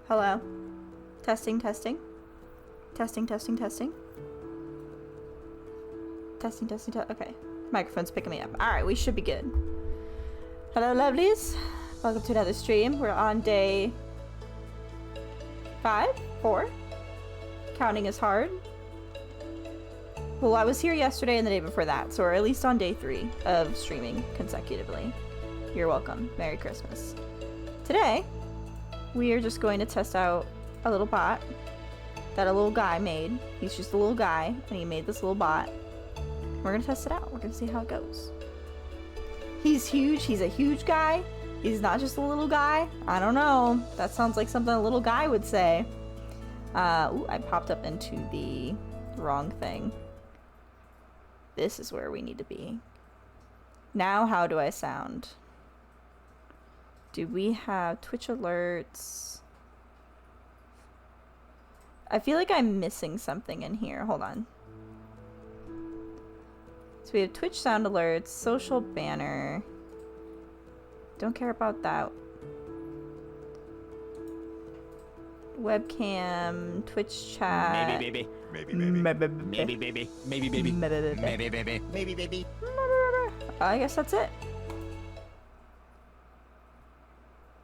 Hello? Testing, testing. Testing, testing, testing. Testing, testing, okay. Microphone's picking me up. Alright, we should be good. Hello, lovelies. Welcome to another stream. We're on day 5? 4? Counting is hard. Well, I was here yesterday and the day before that, so we're at least on day 3 of streaming consecutively. You're welcome. Merry Christmas. Today, we are just going to test out a little bot that a little guy made. He's just a little guy, and he made this little bot. We're gonna test it out. We're gonna see how it goes. He's huge. He's a huge guy. He's not just a little guy. I don't know. That sounds like something a little guy would say. Ooh, I popped up into the wrong thing. This is where we need to be. Now, how do I sound? Do we have Twitch alerts? I feel like I'm missing something in here. Hold on. So we have Twitch sound alerts, social banner. Don't care about that. Webcam, Twitch chat. Maybe baby. Maybe baby. Maybe baby. Maybe baby. Maybe baby. Maybe baby. I guess that's it.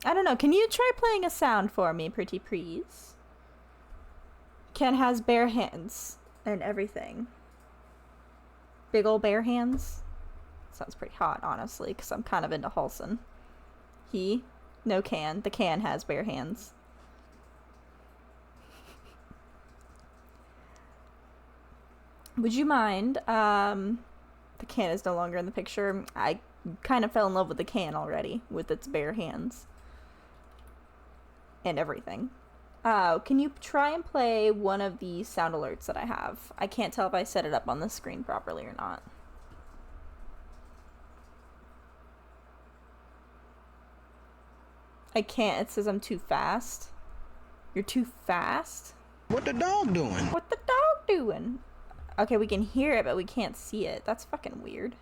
I don't know. Can you try playing a sound for me, pretty please? Ken has bare hands and everything. Big ol' bare hands. Sounds pretty hot, honestly, because I'm kind of into Halson. No Can. The Can has bare hands. Would you mind? The Can is no longer in the picture. I kind of fell in love with the Can already, with its bare hands. And everything. Can you try and play one of the sound alerts that I have? I can't tell if I set it up on the screen properly or not. I can't. It says I'm too fast. You're too fast? What the dog doing? What the dog doing? Okay, we can hear it, but we can't see it. That's fucking weird.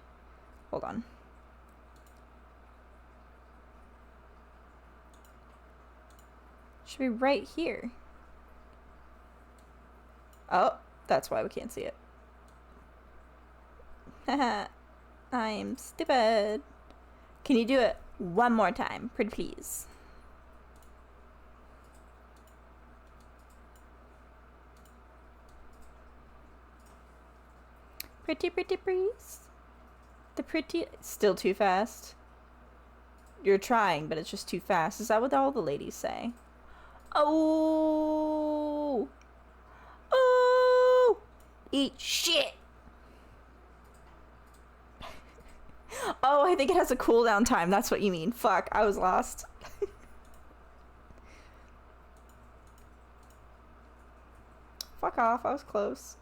Hold on. Should be right here. Oh, that's why we can't see it. Haha, I'm stupid. Can you do it one more time, pretty please? Pretty please. The pretty, still too fast. You're trying, but it's just too fast. Is that what all the ladies say? Oh! Oh! Eat shit! Oh, I think it has a cooldown time. That's what you mean. Fuck, I was lost. Fuck off, I was close.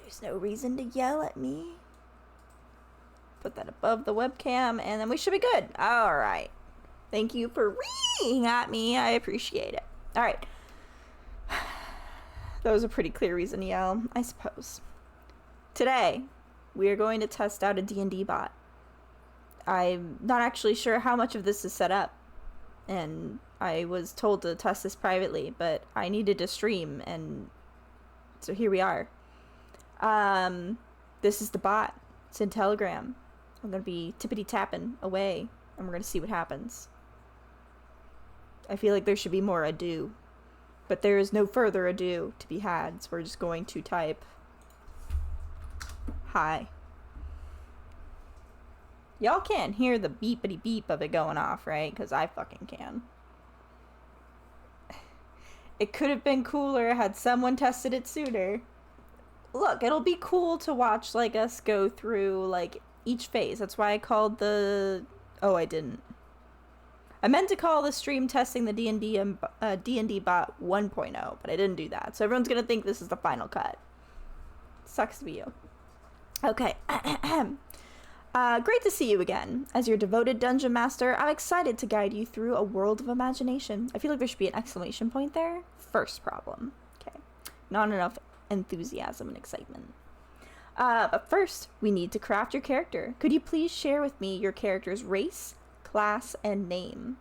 There's no reason to yell at me. Put that above the webcam, and then we should be good. All right. Thank you for reading at me. I appreciate it. All right. That was a pretty clear reason to yell, I suppose. Today, we are going to test out a DnD bot. I'm not actually sure how much of this is set up, and I was told to test this privately, but I needed to stream, and so here we are. This is the bot. It's in Telegram. I'm going to be tippity-tapping away, and we're going to see what happens. I feel like there should be more ado, but there is no further ado to be had, so we're just going to type hi. Y'all can't hear the beepity-beep of it going off, right? Because I fucking can. It could have been cooler had someone tested it sooner. Look, it'll be cool to watch, like, us go through, like, each phase. That's why I called the... Oh, I didn't. I meant to call the stream testing the D&D Bot 1.0, but I didn't do that. So everyone's gonna think this is the final cut. Sucks to be you. Okay. Great to see you again. As your devoted dungeon master, I'm excited to guide you through a world of imagination. I feel like there should be an exclamation point there. First problem. Okay. Not enough enthusiasm and excitement. But first, we need to craft your character. Could you please share with me your character's race, class, and name.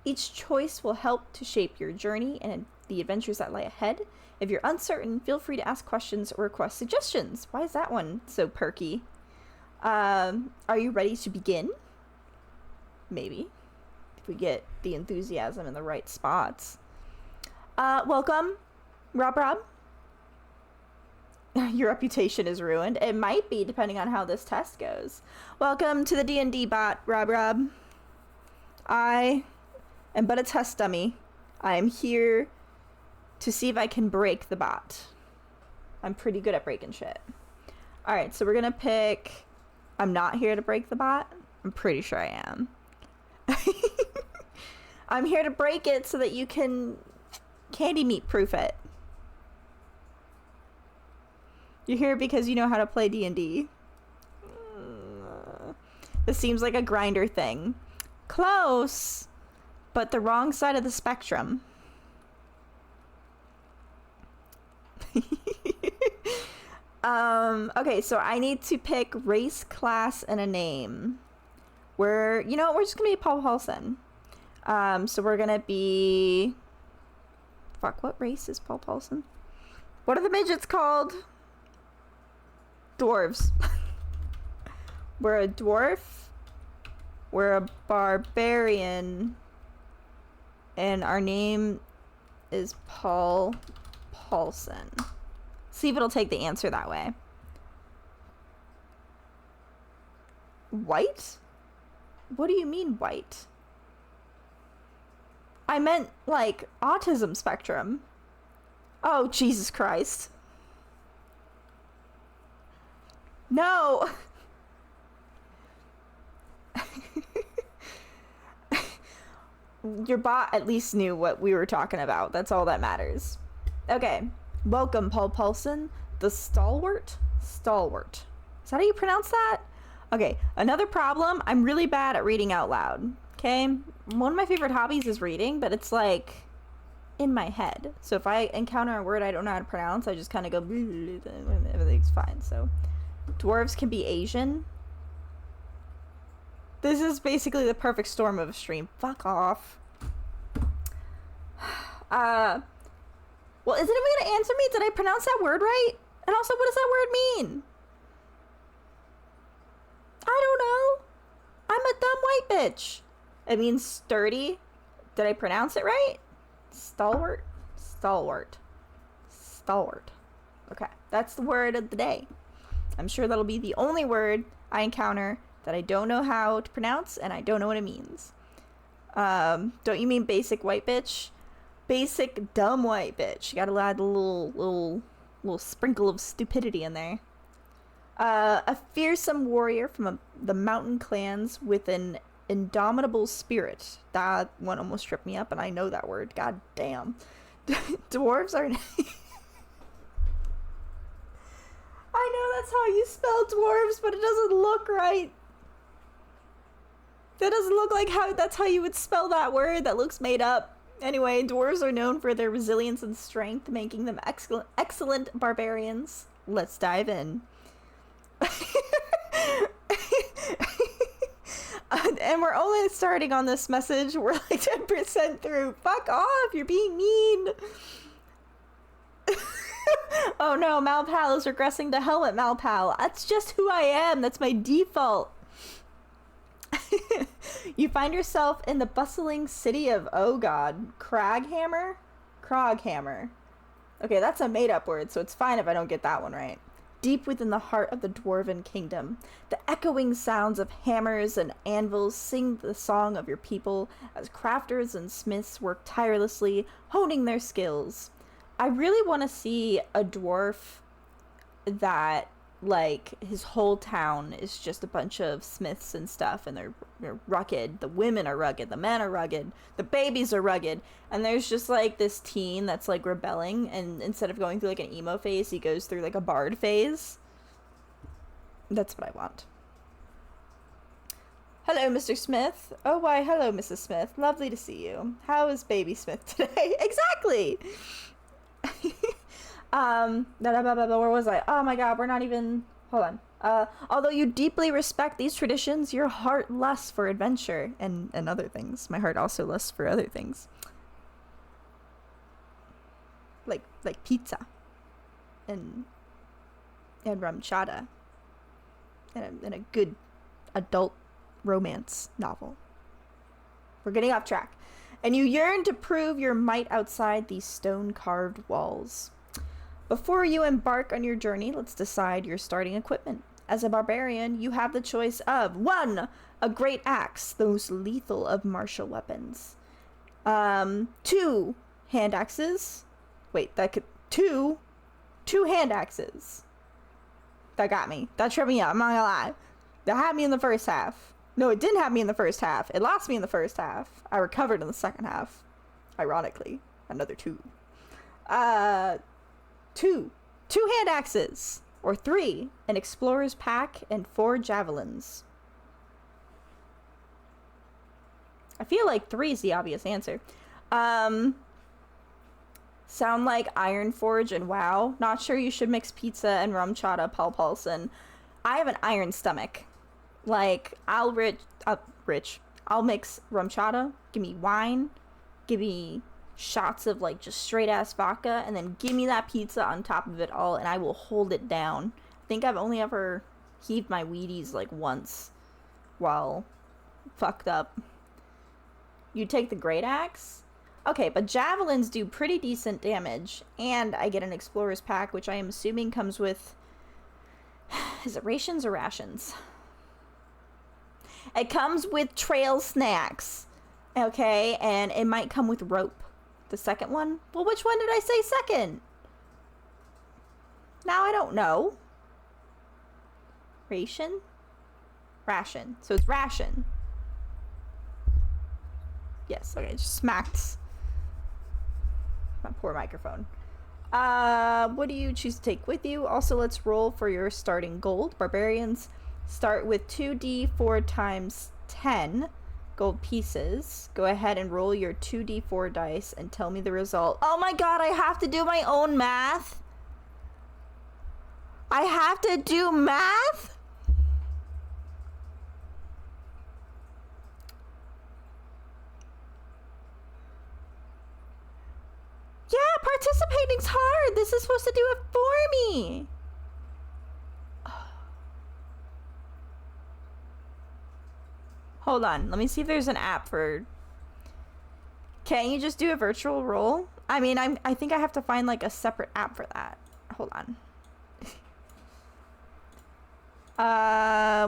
Each choice will help to shape your journey and the adventures that lie ahead. If you're uncertain, feel free to ask questions or request suggestions. Why is that one so perky? Are you ready to begin? Maybe. If we get the enthusiasm in the right spots. Welcome, Rob. Your reputation is ruined. It might be, depending on how this test goes. Welcome to the DnD Bot, Rob. I am but a test dummy. I am here to see if I can break the bot. I'm pretty good at breaking shit. Alright, so we're gonna pick... I'm not here to break the bot. I'm pretty sure I am. I'm here to break it so that you can candy meat proof it. You're here because you know how to play D&D. This seems like a grinder thing. Close, but the wrong side of the spectrum. Okay, so I need to pick race, class, and a name. We're just gonna be Paul Paulson. So we're gonna be... Fuck, what race is Paul Paulson? What are the midgets called? Dwarves. We're a dwarf. We're a barbarian. And our name is Paul Paulson. See if it'll take the answer that way. White? What do you mean white? I meant, like, autism spectrum. Oh, Jesus Christ. No! Your bot at least knew what we were talking about. That's all that matters. Okay. Welcome, Paul Paulson. The Stalwart? Stalwart. Is that how you pronounce that? Okay. Another problem. I'm really bad at reading out loud. Okay? One of my favorite hobbies is reading, but it's like in my head. So if I encounter a word I don't know how to pronounce, I just kind of go, everything's fine. So dwarves can be Asian. This is basically the perfect storm of a stream. Fuck off. Well, is it even gonna answer me? Did I pronounce that word right? And also, what does that word mean? I don't know. I'm a dumb white bitch. It means sturdy. Did I pronounce it right? Stalwart? Stalwart. Stalwart. Okay, that's the word of the day. I'm sure that'll be the only word I encounter that I don't know how to pronounce and I don't know what it means. Don't you mean basic white bitch? Basic dumb white bitch. You gotta add a little sprinkle of stupidity in there. A fearsome warrior from the mountain clans with an indomitable spirit. That one almost tripped me up, and I know that word. God damn. Dwarves are... I know that's how you spell dwarves, but it doesn't look right. That doesn't look like that's how you would spell that word. That looks made up. Anyway, dwarves are known for their resilience and strength, making them excellent barbarians. Let's dive in. And we're only starting on this message. We're like 10% through. Fuck off, you're being mean. Oh no, Malpal is regressing to Helmet Malpal. That's just who I am. That's my default. You find yourself in the bustling city of, oh god, Craghammer? Croghammer. Okay, that's a made-up word, so it's fine if I don't get that one right. Deep within the heart of the Dwarven Kingdom, the echoing sounds of hammers and anvils sing the song of your people as crafters and smiths work tirelessly, honing their skills. I really want to see a dwarf that, like, his whole town is just a bunch of smiths and stuff, and they're rugged. The women are rugged, the men are rugged, the babies are rugged, and there's just, like, this teen that's, like, rebelling, and instead of going through, like, an emo phase, he goes through, like, a bard phase. That's what I want. Hello, Mr. Smith. Oh, why, hello, Mrs. Smith. Lovely to see you. How is Baby Smith today? Exactly! Where was I? Oh my god, we're not even... Hold on. Although you deeply respect these traditions, your heart lusts for adventure and other things. My heart also lusts for other things. Like pizza and rum chata and a good adult romance novel. We're getting off track. And you yearn to prove your might outside these stone-carved walls. Before you embark on your journey, let's decide your starting equipment. As a barbarian, you have the choice of 1. A great axe, the most lethal of martial weapons. 2. Hand axes. Wait, that could... 2 hand axes. That got me. That tripped me up, I'm not gonna lie. That had me in the first half. No, it didn't have me in the first half. It lost me in the first half. I recovered in the second half. Ironically. Another 2. 2 hand axes. Or 3, an explorer's pack and 4 javelins. I feel like 3 is the obvious answer. Sound like Iron Forge and WoW. Not sure you should mix pizza and rum chata, Paul Paulson. I have an iron stomach. Like, I'll mix rum chata, give me wine, give me shots of like just straight ass vodka, and then give me that pizza on top of it all, and I will hold it down. I think I've only ever heaved my Wheaties like once while fucked up. You take the great axe? Okay, but javelins do pretty decent damage, and I get an explorer's pack, which I am assuming comes with... Is it rations or rations? It comes with trail snacks, okay, and it might come with rope. The second one? Well, which one did I say second? Now I don't know. Ration? Ration. So it's ration. Yes, okay, just smacked my poor microphone. What do you choose to take with you? Also, let's roll for your starting gold. Barbarians start with 2d4 times 10 gold pieces. Go ahead and roll your 2d4 dice and tell me the result. Oh my god, I have to do my own math? I have to do math? Yeah, participating's hard. This is supposed to do it for me. Hold on. Let me see if there's an app for... Can't you just do a virtual roll? I mean, I think I have to find like a separate app for that. Hold on.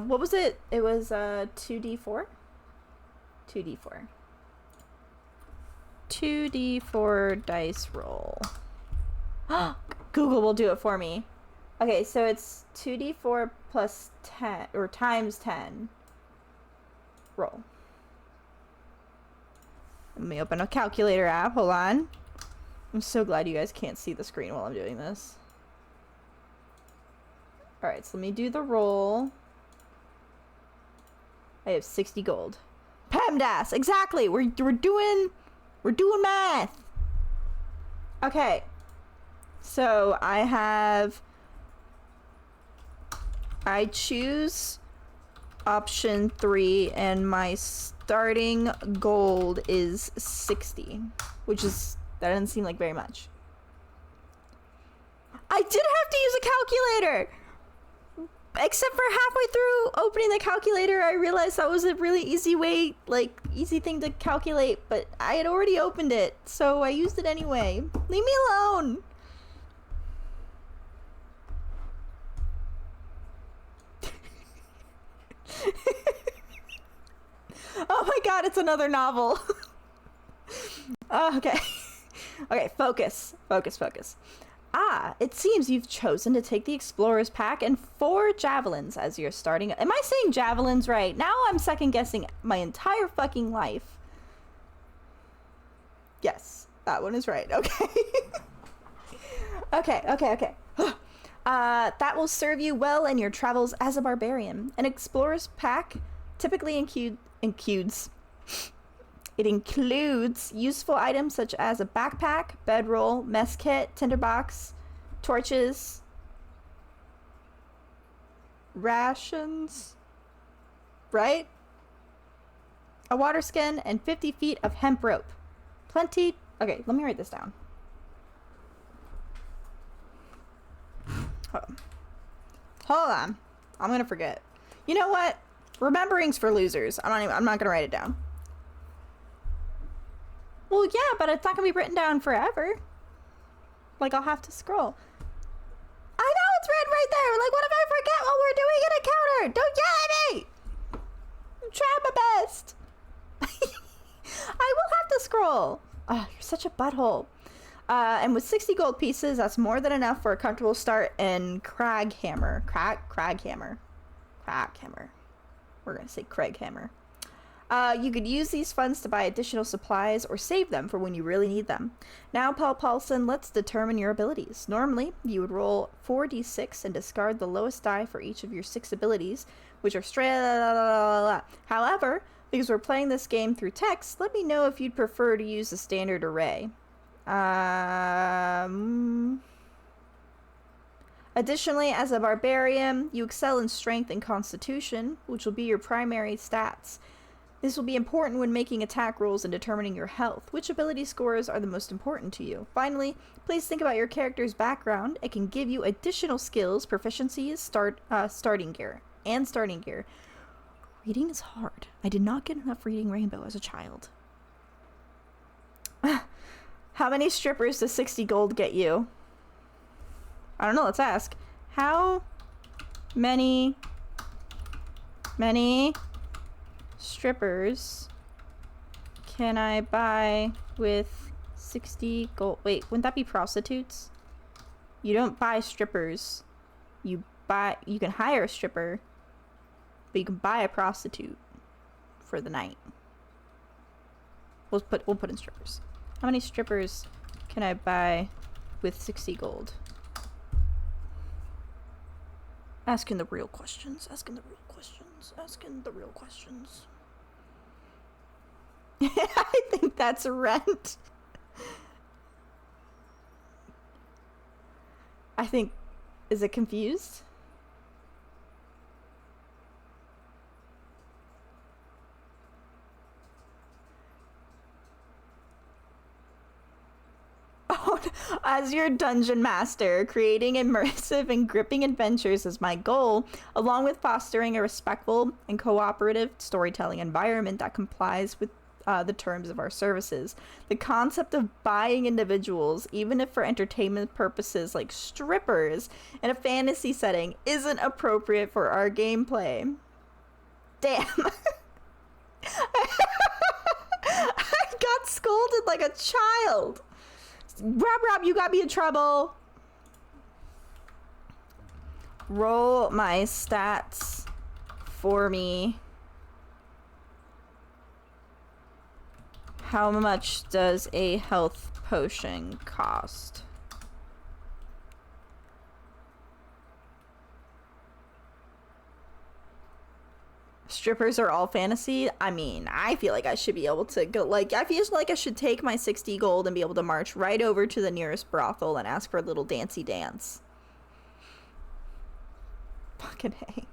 What was it? It was 2d4? 2d4. 2d4 dice roll. Google will do it for me. Okay, so it's 2d4 plus 10 or times 10. Roll. Let me open a calculator app. Hold on. I'm so glad you guys can't see the screen while I'm doing this. Alright, so let me do the roll. I have 60 gold. PEMDAS! Exactly! We're doing math! Okay. So I choose option 3, and my starting gold is 60, which is, that doesn't seem like very much. I did have to use a calculator! Except for halfway through opening the calculator, I realized that was a really easy way, like, easy thing to calculate, but I had already opened it, so I used it anyway. Leave me alone! Oh my god, it's another novel. Okay. Okay, focus. Ah, it seems you've chosen to take the Explorer's Pack and 4 javelins as your starting... Am I saying javelins right? Now I'm second guessing my entire fucking life. Yes, that one is right. Okay. Okay. That will serve you well in your travels as a barbarian. An Explorer's Pack typically includes useful items such as a backpack, bedroll, mess kit, tinderbox, torches, rations, right? A water skin and 50 feet of hemp rope. Plenty. Okay, let me write this down. Hold on. I'm gonna forget. You know what? Remembering's for losers. I'm not gonna write it down. Well, yeah, but it's not gonna be written down forever. Like, I'll have to scroll. I know it's written right there. Like, what if I forget what we're doing in a counter? Don't yell at me. I'm trying my best. I will have to scroll. Oh, you're such a butthole. And with 60 gold pieces, that's more than enough for a comfortable start in Craghammer. Craghammer. We're gonna say Craghammer. You could use these funds to buy additional supplies or save them for when you really need them. Now, Paul Paulson, let's determine your abilities. Normally, you would roll 4d6 and discard the lowest die for each of your 6 abilities, which are straight. However, because we're playing this game through text, let me know if you'd prefer to use the standard array. Additionally, as a barbarian, you excel in strength and constitution, which will be your primary stats. This will be important when making attack rolls and determining your health. Which ability scores are the most important to you? Finally, please think about your character's background. It can give you additional skills, proficiencies, starting gear. Reading is hard. I did not get enough reading Rainbow as a child. How many strippers does 60 gold get you? I don't know, let's ask. How many strippers can I buy with 60 gold? Wait, wouldn't that be prostitutes? You don't buy strippers. You can hire a stripper, but you can buy a prostitute for the night. We'll put in strippers. How many strippers can I buy with 60 gold? Asking the real questions. I think that's rent. Is it confused? As your dungeon master, creating immersive and gripping adventures is my goal, along with fostering a respectful and cooperative storytelling environment that complies with the terms of our services. The concept of buying individuals, even if for entertainment purposes like strippers, in a fantasy setting isn't appropriate for our gameplay. Damn. I got scolded like a child. Rob, you got me in trouble. Roll my stats for me. How much does a health potion cost? Strippers are all fantasy. I mean, I feel like I should be able to go, like, I feel like I should take my 60 gold and be able to march right over to the nearest brothel and ask for a little dancey dance. Fucking hey.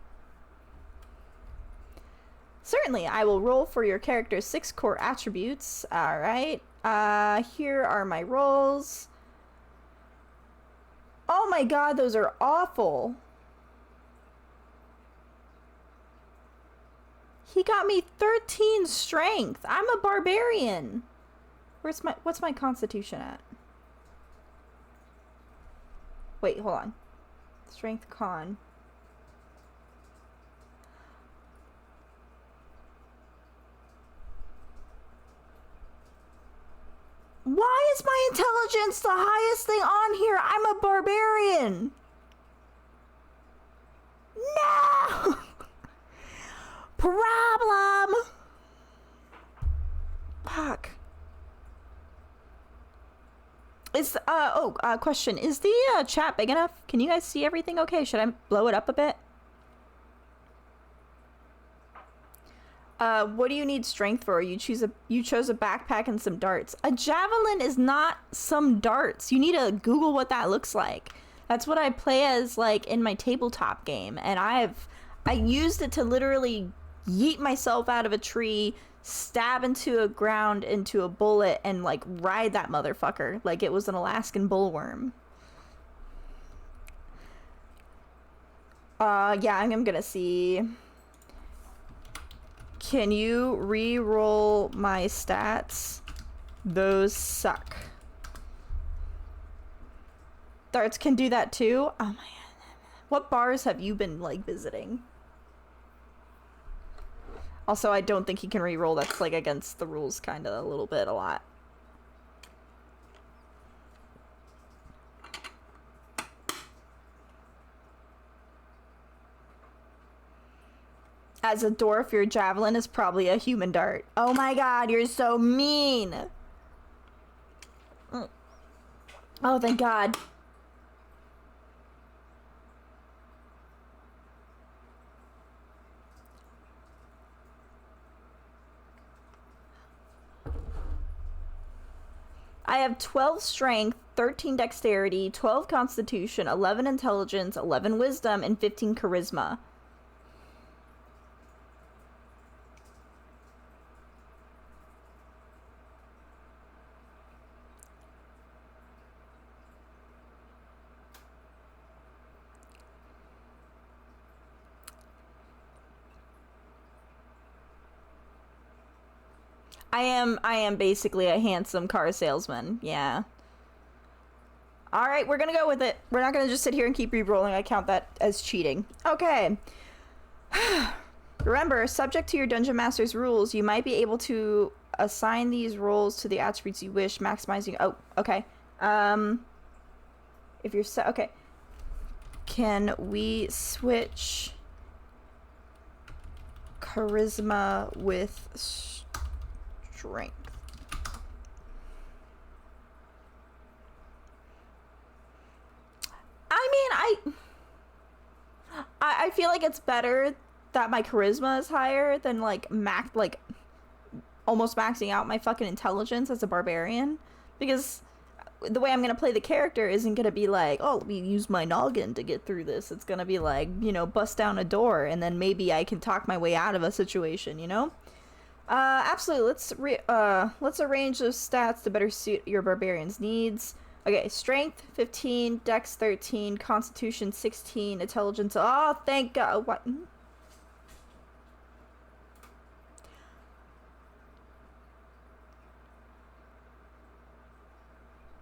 Certainly, I will roll for your character's 6 core attributes. Alright. Here are my rolls. Oh my god, those are awful. He got me 13 strength. I'm a barbarian. What's my constitution at? Wait, hold on. Strength con. Why is my intelligence the highest thing on here? I'm a barbarian. No! Problem! Fuck. Question. Is the chat big enough? Can you guys see everything okay? Should I blow it up a bit? What do you need strength for? You chose a backpack and some darts. A javelin is not some darts. You need to Google what that looks like. That's what I play as, like, in my tabletop game, and I have I used it to literally yeet myself out of a tree, stab into a ground into a bullet, and like ride that motherfucker like it was an Alaskan bullworm. Yeah, I'm gonna see. Can you re-roll my stats? Those suck. Darts can do that too? Oh my god. What bars have you been like visiting? Also, I don't think he can re-roll. That's like against the rules kind of a little bit, a lot. As a dwarf, your javelin is probably a human dart. Oh my god, you're so mean! Oh, thank god. I have 12 strength, 13 dexterity, 12 constitution, 11 intelligence, 11 wisdom, and 15 charisma. I am basically a handsome car salesman. Yeah. All right, we're gonna go with it. We're not gonna just sit here and keep re-rolling. I count that as cheating. Okay. Remember, subject to your Dungeon Master's rules, you might be able to assign these roles to the attributes you wish, maximizing... Oh, okay. If you're set... Okay. Can we switch charisma with strength? I mean, I feel like it's better that my charisma is higher than like almost maxing out my fucking intelligence as a barbarian, because the way I'm gonna play the character isn't gonna be like, oh, let me use my noggin to get through this. It's gonna be like, you know, bust down a door and then maybe I can talk my way out of a situation, you know? Absolutely. Let's arrange those stats to better suit your barbarian's needs. Okay, strength 15, dex 13, constitution 16, intelligence. Oh, thank God. What?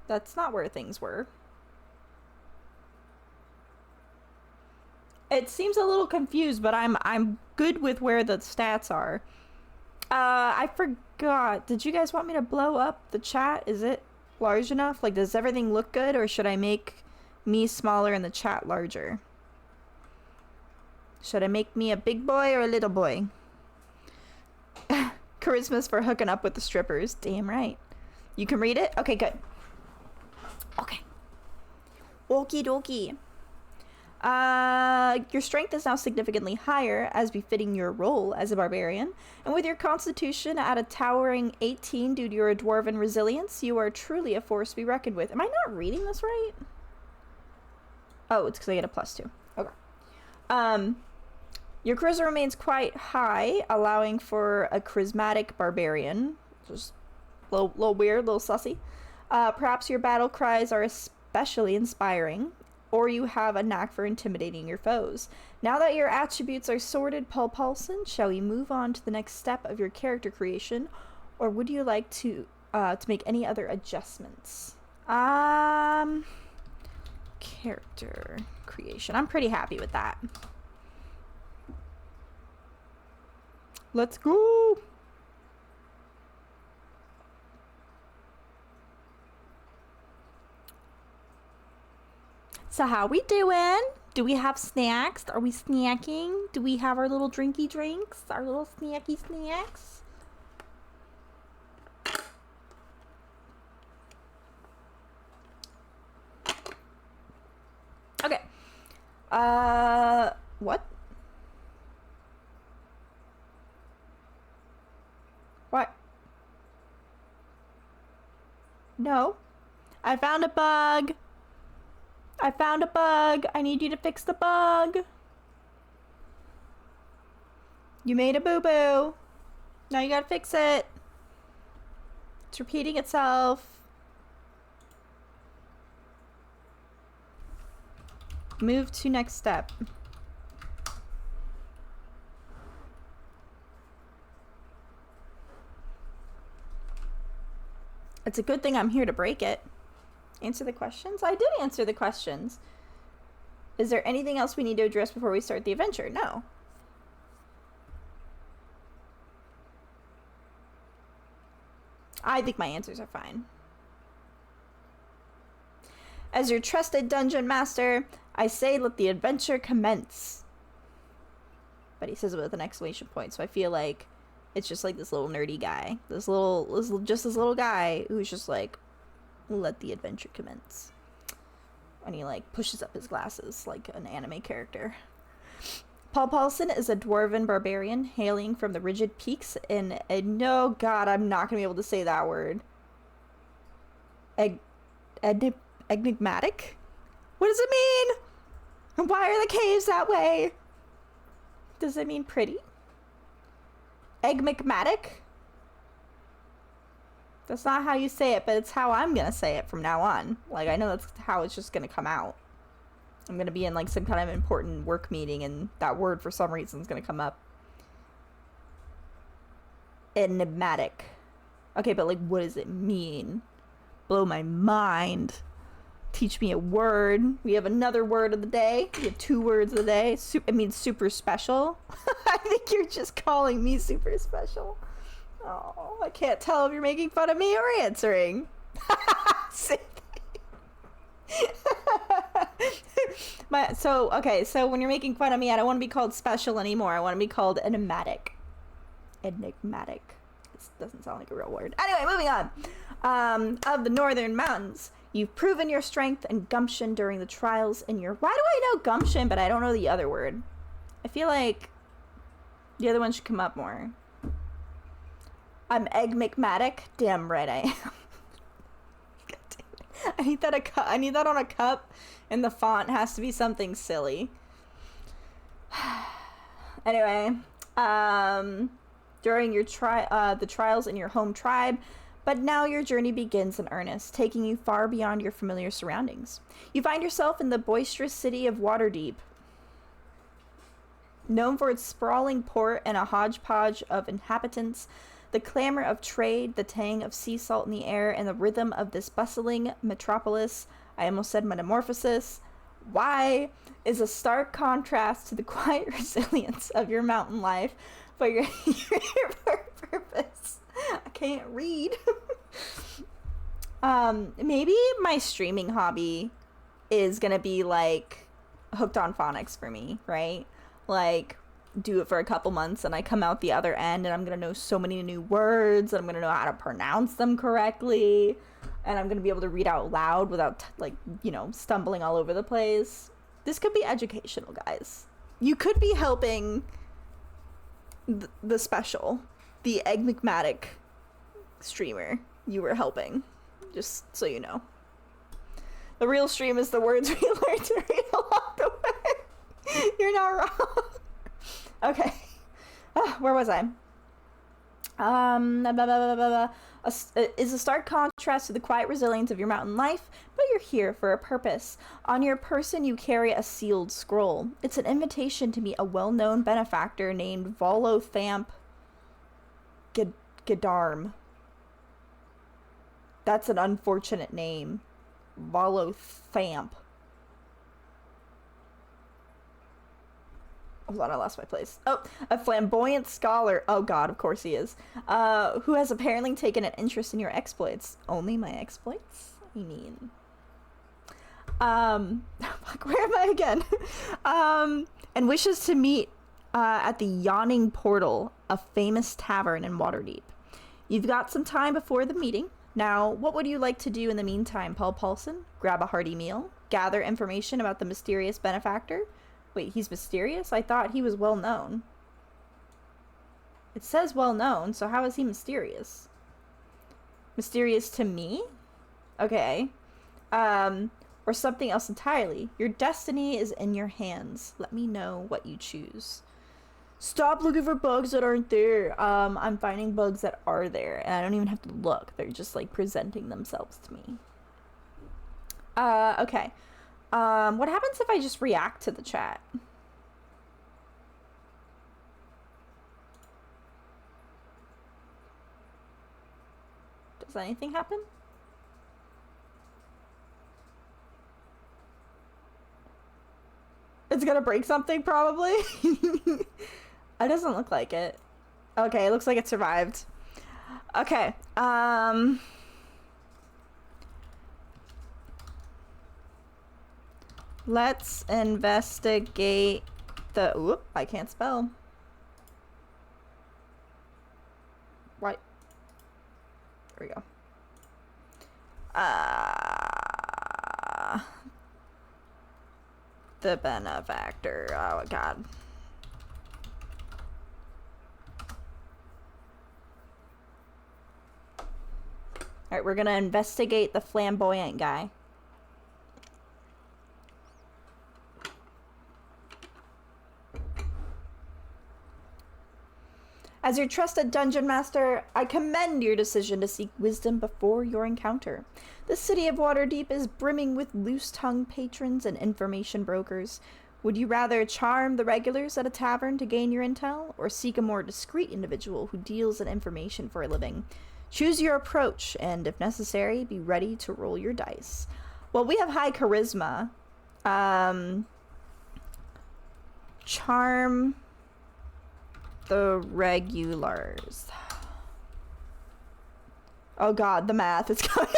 That's not where things were. It seems a little confused, but I'm good with where the stats are. I forgot. Did you guys want me to blow up the chat? Is it large enough? Like, does everything look good, or should I make me smaller and the chat larger? Should I make me a big boy or a little boy? Charisma's for hooking up with the strippers. Damn right. You can read it? Okay, good. Okay. Okie dokie. Your strength is now significantly higher, as befitting your role as a barbarian. And with your constitution at a towering 18 due to your dwarven resilience, you are truly a force to be reckoned with. Am I not reading this right? Oh, it's because I get a +2. Okay. Your charisma remains quite high, allowing for a charismatic barbarian. Just a little weird, a little sussy. Perhaps your battle cries are especially inspiring, or you have a knack for intimidating your foes. Now that your attributes are sorted, Paul Paulson, shall we move on to the next step of your character creation, or would you like to make any other adjustments? Character creation. I'm pretty happy with that. Let's go! So how we doing? Do we have snacks? Are we snacking? Do we have our little drinky drinks? Our little snacky snacks? Okay. What? What? No. I found a bug. I found a bug. I need you to fix the bug. You made a boo-boo. Now you gotta fix it. It's repeating itself. Move to next step. It's a good thing I'm here to break it. Answer the questions? I did answer the questions. Is there anything else we need to address before we start the adventure? No. I think my answers are fine. As your trusted dungeon master, I say let the adventure commence. But he says it with an exclamation point, so I feel like it's just like this little nerdy guy. This little guy who's just like, let the adventure commence. And he like pushes up his glasses like an anime character. Paul Paulson is a dwarven barbarian hailing from the rigid peaks in no god, I'm not gonna be able to say that word. Enigmatic? What does it mean? And why are the caves that way? Does it mean pretty? Enigmatic? That's not how you say it, but it's how I'm gonna say it from now on. Like, I know that's how it's just gonna come out. I'm gonna be in like some kind of important work meeting and that word for some reason is gonna come up. Enigmatic. Okay, but like what does it mean? Blow my mind. Teach me a word. We have another word of the day. We have 2 words of the day. It means super special. I think you're just calling me super special. Oh, I can't tell if you're making fun of me or answering. So when you're making fun of me, I don't want to be called special anymore. I want to be called enigmatic. Enigmatic. This doesn't sound like a real word. Anyway, moving on. Of the Northern Mountains, you've proven your strength and gumption during the trials in your... Why do I know gumption, but I don't know the other word? I feel like the other one should come up more. I'm enigmatic. Damn right I am. God damn it. I need that on a cup, and the font has to be something silly. Anyway, during your the trials in your home tribe, but now your journey begins in earnest, taking you far beyond your familiar surroundings. You find yourself in the boisterous city of Waterdeep. Known for its sprawling port and a hodgepodge of inhabitants, the clamor of trade, the tang of sea salt in the air, and the rhythm of this bustling metropolis, I almost said metamorphosis, why, is a stark contrast to the quiet resilience of your mountain life, but your purpose. I can't read. Maybe my streaming hobby is gonna be like hooked on phonics for me, right? Like, do it for a couple months and I come out the other end and I'm gonna know so many new words and I'm gonna know how to pronounce them correctly and I'm gonna be able to read out loud without stumbling all over the place. This could be educational, guys. You could be helping the special, the enigmatic streamer you were helping, just so you know. The real stream is the words we learned to read along the way. You're not wrong. Okay. Where was I? Is a stark contrast to the quiet resilience of your mountain life, but you're here for a purpose. On your person, you carry a sealed scroll. It's an invitation to meet a well-known benefactor named Volothamp Gadarm. That's an unfortunate name. Volothamp. Hold on, I lost my place. Oh, a flamboyant scholar. Oh god, of course he is. Who has apparently taken an interest in your exploits. Only my exploits? I mean... where am I again? And wishes to meet at the Yawning Portal, a famous tavern in Waterdeep. You've got some time before the meeting. Now, what would you like to do in the meantime, Paul Paulson? Grab a hearty meal? Gather information about the mysterious benefactor? Wait, he's mysterious? I thought he was well known. It says well known, so how is he mysterious? Mysterious to me? Okay. Or something else entirely. Your destiny is in your hands. Let me know what you choose. Stop looking for bugs that aren't there. I'm finding bugs that are there, and I don't even have to look. They're just like presenting themselves to me. Okay. What happens if I just react to the chat? Does anything happen? It's gonna break something, probably. It doesn't look like it. Okay, it looks like it survived. Okay, let's investigate the... Oop, I can't spell. What? There we go. The benefactor. Oh, God. Alright, we're gonna investigate the flamboyant guy. As your trusted dungeon master, I commend your decision to seek wisdom before your encounter. The city of Waterdeep is brimming with loose-tongued patrons and information brokers. Would you rather charm the regulars at a tavern to gain your intel, or seek a more discreet individual who deals in information for a living? Choose your approach, and if necessary, be ready to roll your dice. Well, we have high charisma. Charm the regulars. Oh God, the math is coming.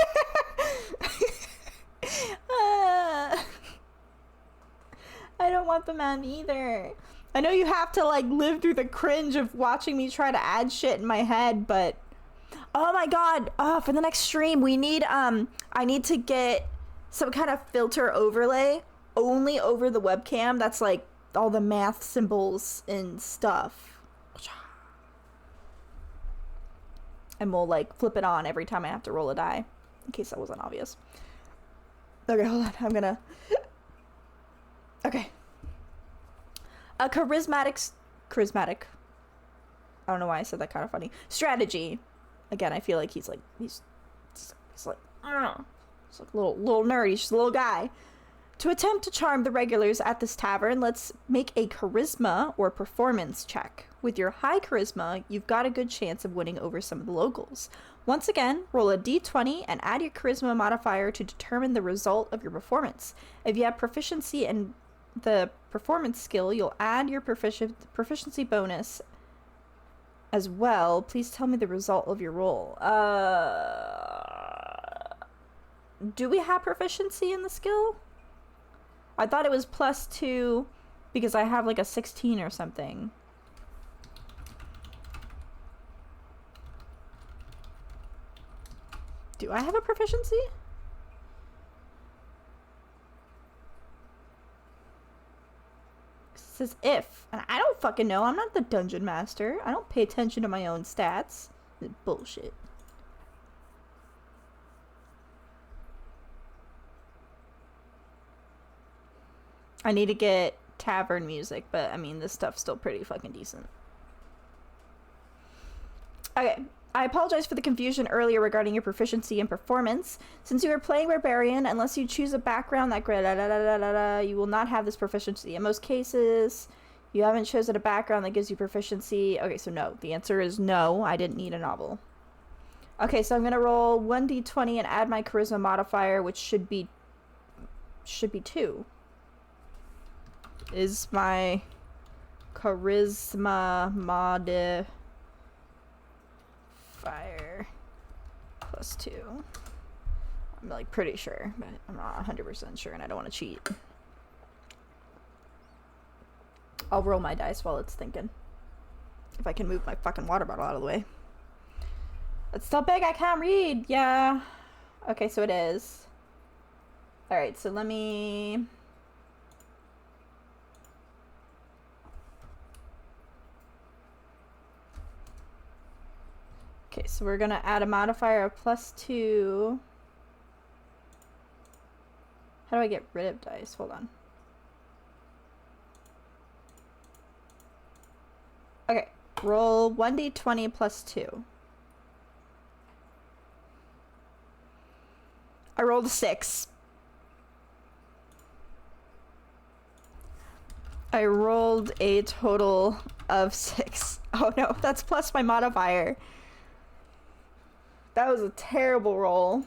I don't want the math either. I know you have to like live through the cringe of watching me try to add shit in my head, but oh my God, for the next stream we need I need to get some kind of filter overlay only over the webcam that's like all the math symbols and stuff. And we'll like flip it on every time I have to roll a die, in case that wasn't obvious. Okay, hold on, I'm gonna... Okay. A charismatic... I don't know why I said that, kind of funny. Strategy. Again, I feel like he's like, he's like, I don't know. He's like a little nerd, he's just a little guy. To attempt to charm the regulars at this tavern, let's make a charisma or performance check. With your high charisma, you've got a good chance of winning over some of the locals. Once again, roll a d20 and add your charisma modifier to determine the result of your performance. If you have proficiency in the performance skill, you'll add your proficiency bonus as well. Please tell me the result of your roll. Do we have proficiency in the skill? I thought it was +2 because I have like a 16 or something. Do I have a proficiency? It says if. And I don't fucking know. I'm not the dungeon master. I don't pay attention to my own stats. Bullshit. I need to get tavern music, but I mean, this stuff's still pretty fucking decent. Okay, I apologize for the confusion earlier regarding your proficiency and performance. Since you are playing Barbarian, unless you choose a background that you will not have this proficiency. In most cases, you haven't chosen a background that gives you proficiency. Okay, so no. The answer is no. I didn't need a novel. Okay, so I'm gonna roll 1d20 and add my charisma modifier, which should be 2. Is my charisma modifier +2? I'm like pretty sure, but I'm not 100% sure and I don't want to cheat. I'll roll my dice while it's thinking. If I can move my fucking water bottle out of the way. It's so big I can't read. Yeah. Okay, so it is. Alright, so let me... Okay, so we're gonna add a modifier of +2. How do I get rid of dice? Hold on. Okay, roll 1d20 plus 2. I rolled a 6. I rolled a total of 6. Oh no, that's plus my modifier. That was a terrible roll.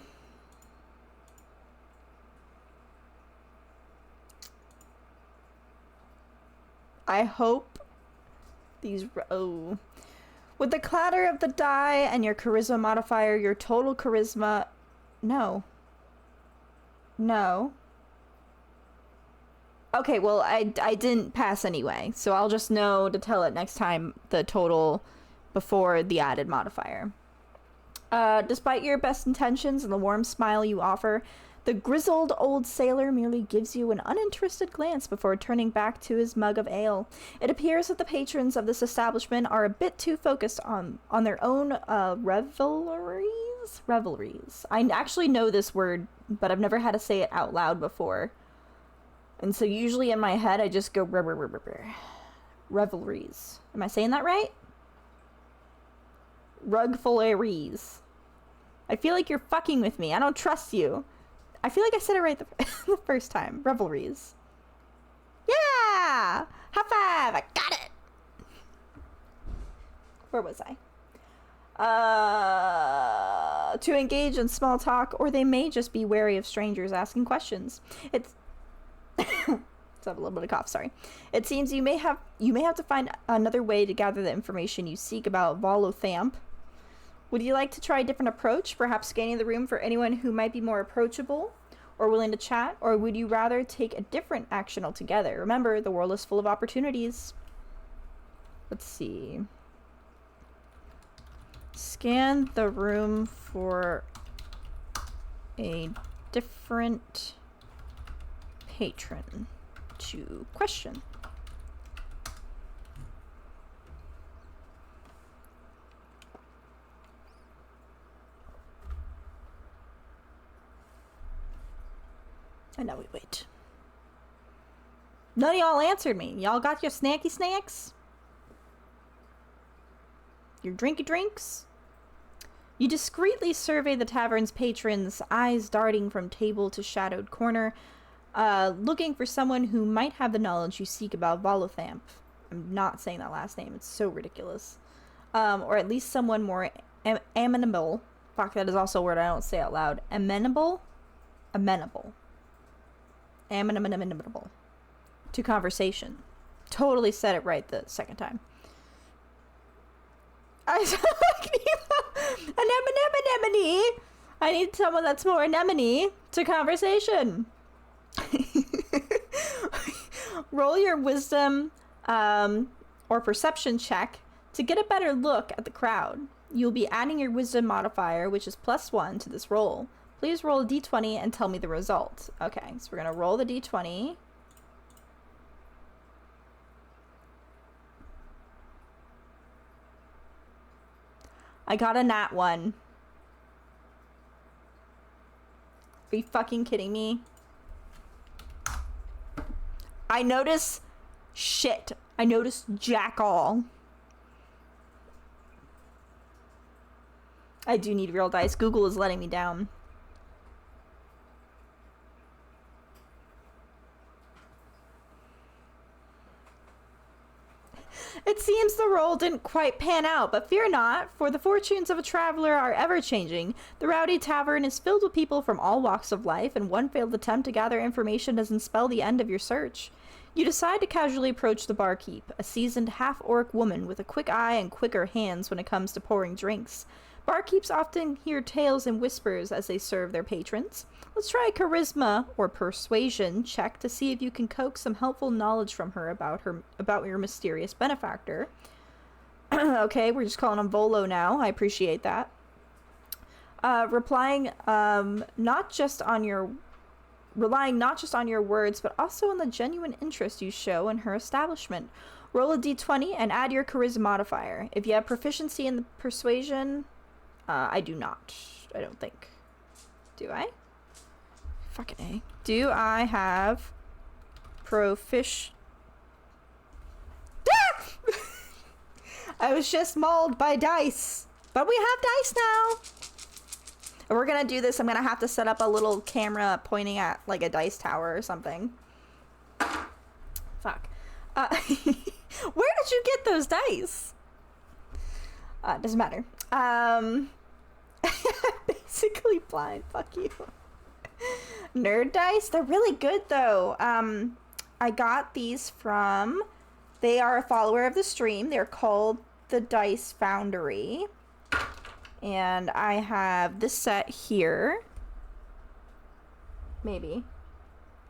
I hope these... Oh. With the clatter of the die and your charisma modifier, your total charisma... No. No. Okay, well, I didn't pass anyway, so I'll just know to tell it next time the total before the added modifier. Despite your best intentions and the warm smile you offer, the grizzled old sailor merely gives you an uninterested glance before turning back to his mug of ale. It appears that the patrons of this establishment are a bit too focused on their own revelries. I actually know this word, but I've never had to say it out loud before. And so usually in my head I just go revelries. Am I saying that right? Rugfuleries. I feel like you're fucking with me. I don't trust you. I feel like I said it right the first time. Revelries. Yeah! High five! I got it! Where was I? To engage in small talk, or they may just be wary of strangers asking questions. It's... Let's have a little bit of cough, sorry. It seems you may have to find another way to gather the information you seek about Volothamp. Would you like to try a different approach, perhaps scanning the room for anyone who might be more approachable or willing to chat, or would you rather take a different action altogether? Remember, the world is full of opportunities. Let's see. Scan the room for a different patron to question. And now we wait. None of y'all answered me. Y'all got your snacky snacks? Your drinky drinks? You discreetly survey the tavern's patrons, eyes darting from table to shadowed corner, looking for someone who might have the knowledge you seek about Volothamp. I'm not saying that last name. It's so ridiculous. Or at least someone more amenable. Fuck, that is also a word I don't say out loud. Amenable? Amenable. Amenable. To conversation. Totally said it right the second time. I anemone. I need someone that's more anemone to conversation. Roll your wisdom or perception check to get a better look at the crowd. You'll be adding your wisdom modifier, which is +1 to this roll. Please roll a d20 and tell me the result. Okay, so we're gonna roll the d20. I got a nat 1. Are you fucking kidding me? I notice shit. I notice jack all. I do need real dice. Google is letting me down. It seems the roll didn't quite pan out, but fear not, for the fortunes of a traveler are ever-changing. The Rowdy Tavern is filled with people from all walks of life, and one failed attempt to gather information doesn't spell the end of your search. You decide to casually approach the barkeep, a seasoned half-orc woman with a quick eye and quicker hands when it comes to pouring drinks. Barkeeps often hear tales and whispers as they serve their patrons. Let's try a charisma or persuasion check to see if you can coax some helpful knowledge from her about your mysterious benefactor. Okay, we're just calling him Volo now. I appreciate that. Relying not just on your words, but also on the genuine interest you show in her establishment. Roll a d20 and add your charisma modifier. If you have proficiency in the persuasion, I do not. I don't think. Do I? Fucking A. Do I have I was just mauled by dice. But we have dice now. If we're gonna do this, I'm gonna have to set up a little camera pointing at like a dice tower or something. Fuck. Where did you get those dice? Doesn't matter. Basically blind. Fuck you. Nerd dice? They're really good though. I got these from... They are a follower of the stream. They're called the Dice Foundry. And I have this set here. Maybe.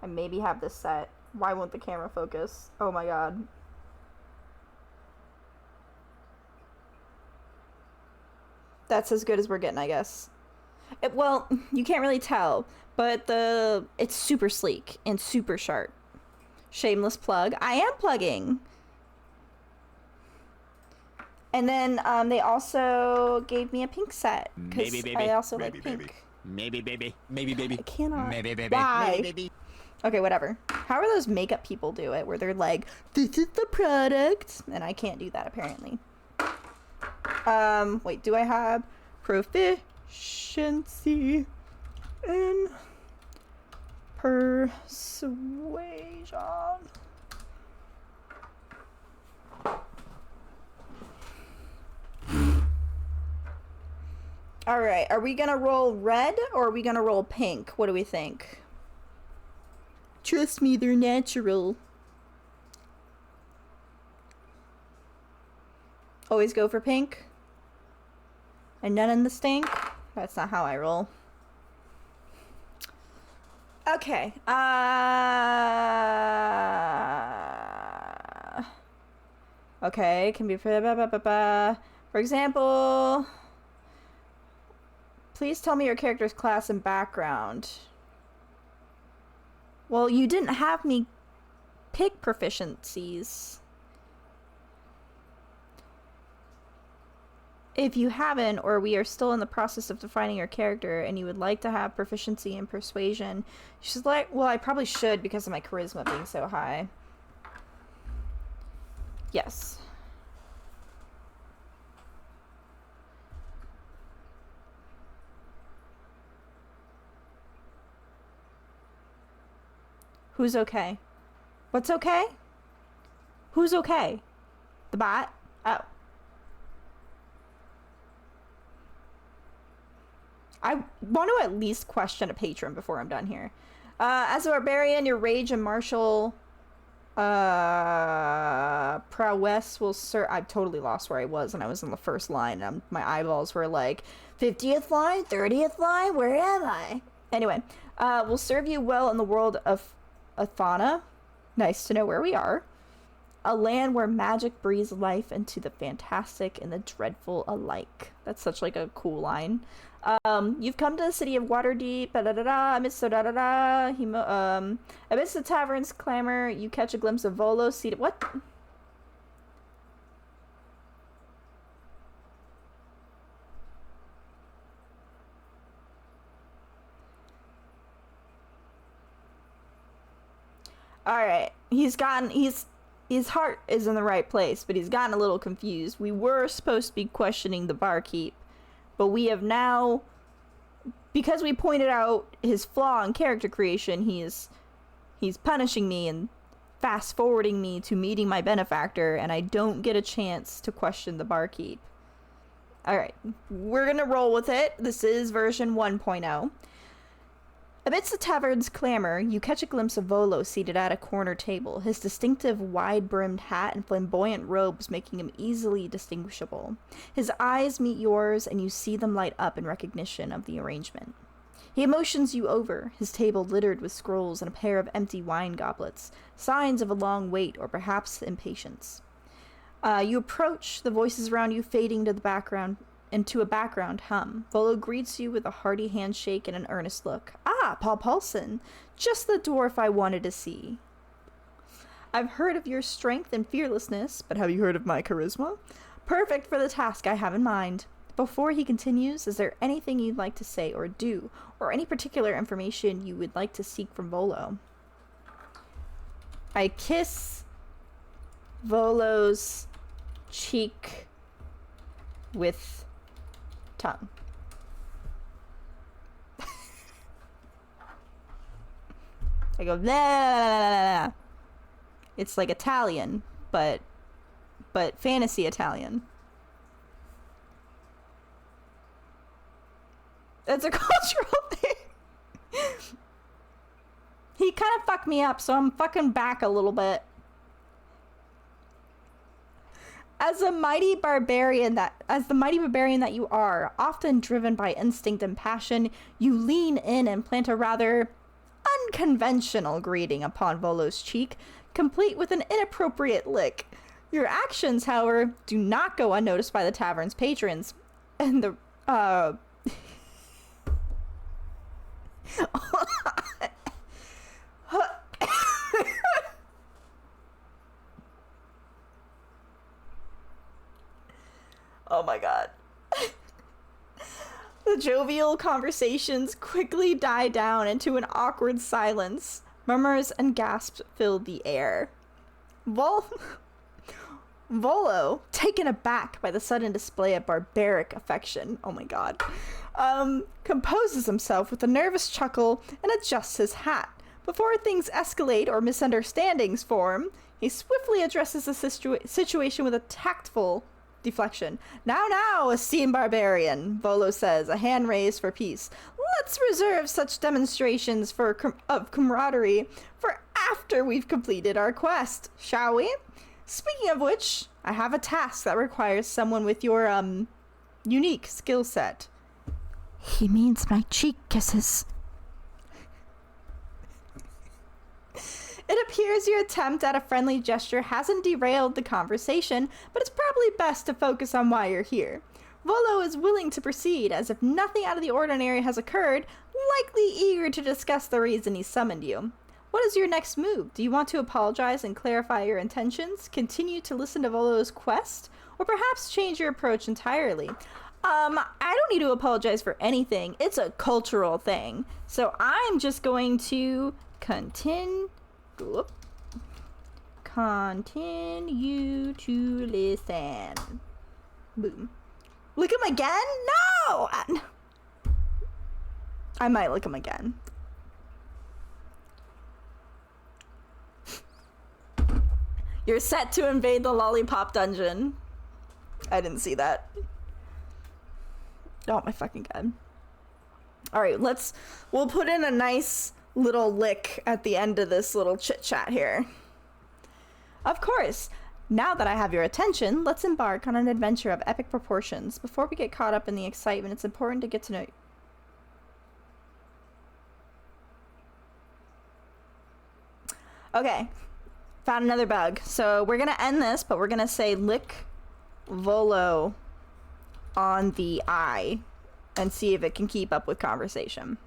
I maybe have this set. Why won't the camera focus? Oh my god. That's as good as we're getting, I guess. Well, you can't really tell, but it's super sleek and super sharp. Shameless plug. I am plugging. And then they also gave me a pink set. Maybe baby. I also Maybe, like pink. baby. Maybe baby. Maybe baby. I cannot. Maybe baby. Why? Maybe baby. Okay, whatever. How are those makeup people do it? Where they're like, this is the product. And I can't do that apparently. Wait, do I have proficiency in persuasion? Alright, are we gonna roll red or are we gonna roll pink? What do we think? Trust me, they're natural. Always go for pink? And none in the stink? That's not how I roll. Okay, okay, can be for example, please tell me your character's class and background. Well, you didn't have me pick proficiencies. If you haven't, or we are still in the process of defining your character and you would like to have proficiency in persuasion, she's like, well, I probably should because of my charisma being so high. Yes. Who's okay? What's okay? Who's okay? The bot? Oh. I want to at least question a patron before I'm done here. As a barbarian, your rage and martial prowess will I've totally lost where I was when I was in the first line. My eyeballs were like, 50th line? 30th line? Where am I? Anyway, will serve you well in the world of Athana. Nice to know where we are. A land where magic breathes life into the fantastic and the dreadful alike. That's such like a cool line. You've come to the city of Waterdeep, amidst amidst the tavern's clamor, you catch a glimpse of Volo seated. What? Alright, his heart is in the right place, but he's gotten a little confused. We were supposed to be questioning the barkeep, but we have now, because we pointed out his flaw in character creation, he's punishing me and fast forwarding me to meeting my benefactor, and I don't get a chance to question the barkeep. Alright, we're gonna roll with it. This is version 1.0. Amidst the tavern's clamor, you catch a glimpse of Volo seated at a corner table, his distinctive wide-brimmed hat and flamboyant robes making him easily distinguishable. His eyes meet yours, and you see them light up in recognition of the arrangement. He motions you over, his table littered with scrolls and a pair of empty wine goblets, signs of a long wait or perhaps impatience. You approach, the voices around you fading to the background, into a background hum. Volo greets you with a hearty handshake and an earnest look. Ah, Paul Paulson, just the dwarf I wanted to see. I've heard of your strength and fearlessness, but have you heard of my charisma? Perfect for the task I have in mind. Before he continues, is there anything you'd like to say or do, or any particular information you would like to seek from Volo? I kiss Volo's cheek with tongue. I go, blah. It's like Italian, but fantasy Italian. It's a cultural thing. He kind of fucked me up, so I'm fucking back a little bit. As the mighty barbarian that you are, often driven by instinct and passion, you lean in and plant a rather unconventional greeting upon Volo's cheek, complete with an inappropriate lick. Your actions, however, do not go unnoticed by the tavern's patrons, and the oh my god. The jovial conversations quickly die down into an awkward silence. Murmurs and gasps filled the air. Volo, taken aback by the sudden display of barbaric affection, oh my god, composes himself with a nervous chuckle and adjusts his hat. Before things escalate or misunderstandings form, he swiftly addresses the situation with a tactful deflection. Now, esteemed barbarian, Volo says, a hand raised for peace. Let's reserve such demonstrations of camaraderie for after we've completed our quest, shall we? Speaking of which, I have a task that requires someone with your, unique skill set. He means my cheek kisses. It appears your attempt at a friendly gesture hasn't derailed the conversation, but it's probably best to focus on why you're here. Volo is willing to proceed, as if nothing out of the ordinary has occurred, likely eager to discuss the reason he summoned you. What is your next move? Do you want to apologize and clarify your intentions, continue to listen to Volo's quest, or perhaps change your approach entirely? I don't need to apologize for anything. It's a cultural thing. So I'm just going to continue to listen. Boom. Lick him again? No! I might lick him again. You're set to invade the lollipop dungeon. I didn't see that. Oh my fucking god. Alright, we'll put in a nice little lick at the end of this little chit chat here. Of course, now that I have your attention, let's embark on an adventure of epic proportions. Before we get caught up in the excitement, it's important to get to know you. Okay, found another bug. So we're gonna end this, but we're gonna say lick Volo on the eye and see if it can keep up with conversation.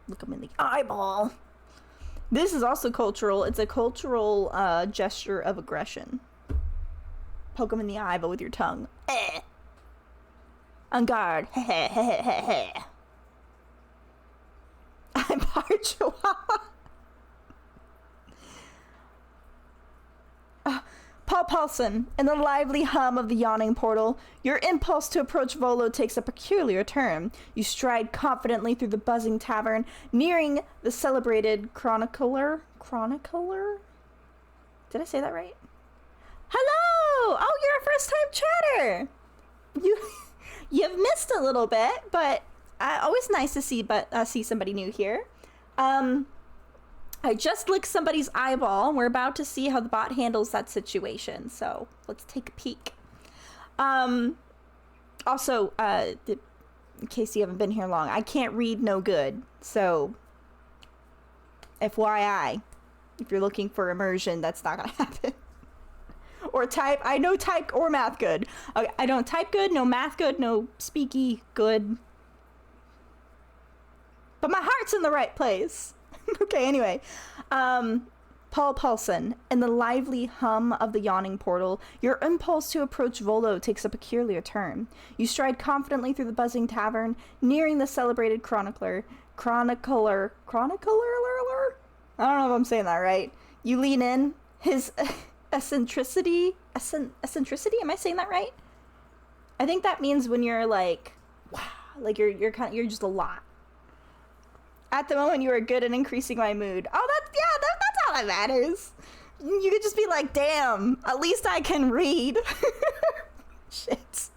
Look him in the eyeball. This is also cultural. It's a cultural gesture of aggression. Poke him in the eye, but with your tongue. On guard. I'm part Chihuahua. Paul Paulson, in the lively hum of the yawning portal, your impulse to approach Volo takes a peculiar turn. You stride confidently through the buzzing tavern, nearing the celebrated chronicler? Did I say that right? Hello! Oh, you're a first-time chatter! You've missed a little bit, but always nice to see somebody new here. I just licked somebody's eyeball. We're about to see how the bot handles that situation, so let's take a peek. Also, in case you haven't been here long, I can't read no good, so FYI, if you're looking for immersion, that's not gonna happen. Or type, I know type or math good. Okay, I don't type good, no math good, no speaky good. But my heart's in the right place. Okay, anyway. Paul Paulson, in the lively hum of the yawning portal, your impulse to approach Volo takes a peculiar turn. You stride confidently through the buzzing tavern, nearing the celebrated chronicler? I don't know if I'm saying that right. You lean in. His eccentricity eccentricity. Am I saying that right? I think that means when you're like, wow, like you're just a lot. At the moment, you are good at increasing my mood. Oh, that's all that matters. You could just be like, damn, at least I can read. Shit.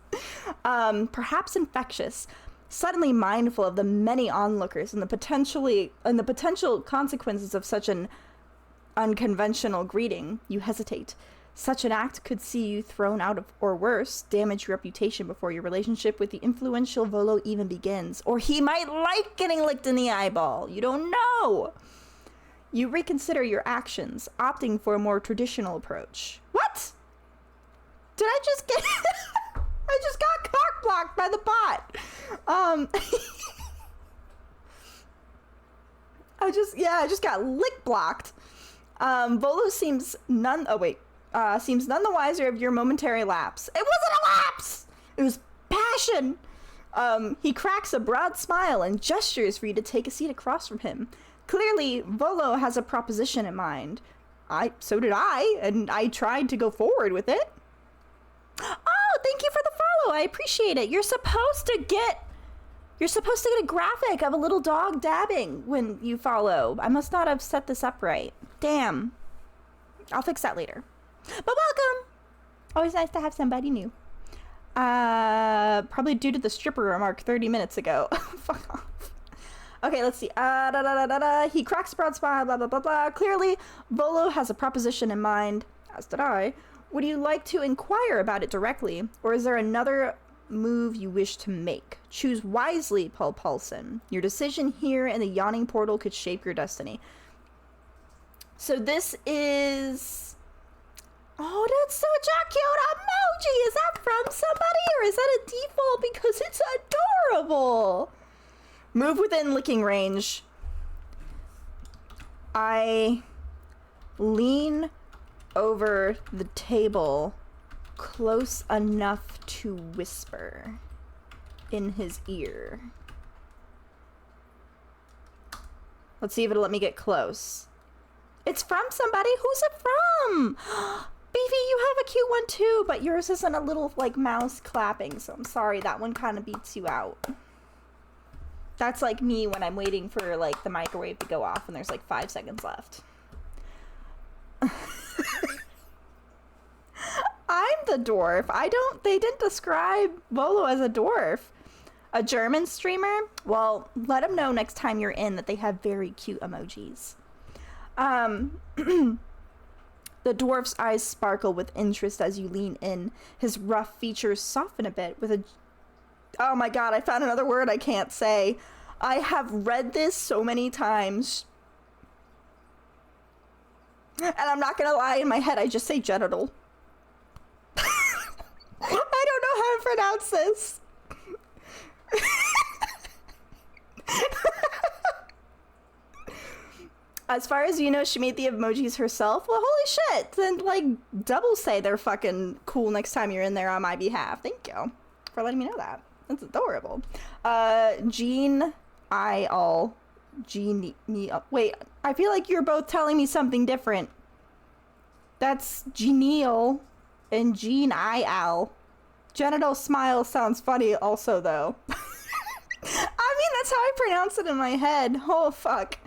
Perhaps infectious. Suddenly mindful of the many onlookers and the potential consequences of such an unconventional greeting, you hesitate. Such an act could see you thrown out of, or worse, damage your reputation before your relationship with the influential Volo even begins. Or he might like getting licked in the eyeball. You don't know. You reconsider your actions, opting for a more traditional approach. What? Did I just get... I just got cock blocked by the bot. I just got lick blocked. Volo seems none the wiser of your momentary lapse. It wasn't a lapse! It was passion! He cracks a broad smile and gestures for you to take a seat across from him. Clearly, Volo has a proposition in mind. So did I, and I tried to go forward with it. Oh, thank you for the follow. I appreciate it. You're supposed to get a graphic of a little dog dabbing when you follow. I must not have set this up right. Damn. I'll fix that later. But welcome. Always nice to have somebody new. Probably due to the stripper remark 30 minutes ago. Fuck off. Okay, let's see. He cracks a broad smile, blah, blah, blah, blah. Clearly, Volo has a proposition in mind, as did I. Would you like to inquire about it directly, or is there another move you wish to make? Choose wisely, Paul Paulson. Your decision here in the yawning portal could shape your destiny. So this is... Oh, that's such a cute emoji! Is that from somebody, or is that a default because it's adorable? Move within licking range. I lean over the table close enough to whisper in his ear. Let's see if it'll let me get close. It's from somebody. Who's it from? Beefy, you have a cute one too, but yours isn't a little like mouse clapping, so I'm sorry, that one kind of beats you out. That's like me when I'm waiting for like the microwave to go off and there's like 5 seconds left. I'm the dwarf. They didn't describe Volo as a dwarf. A German streamer? Well, let them know next time you're in that they have very cute emojis. The dwarf's eyes sparkle with interest as you lean in. His rough features soften a bit with a... Oh my god, I found another word I can't say. I have read this so many times. And I'm not gonna lie, in my head I just say genital. I don't know how to pronounce this. As far as you know, she made the emojis herself? Well, holy shit! Then, like, double say they're fucking cool next time you're in there on my behalf. Thank you for letting me know that. That's adorable. Jean, wait, I feel like you're both telling me something different. That's genial and Jean I-Al. Genital smile sounds funny also, though. I mean, that's how I pronounce it in my head. Oh, fuck.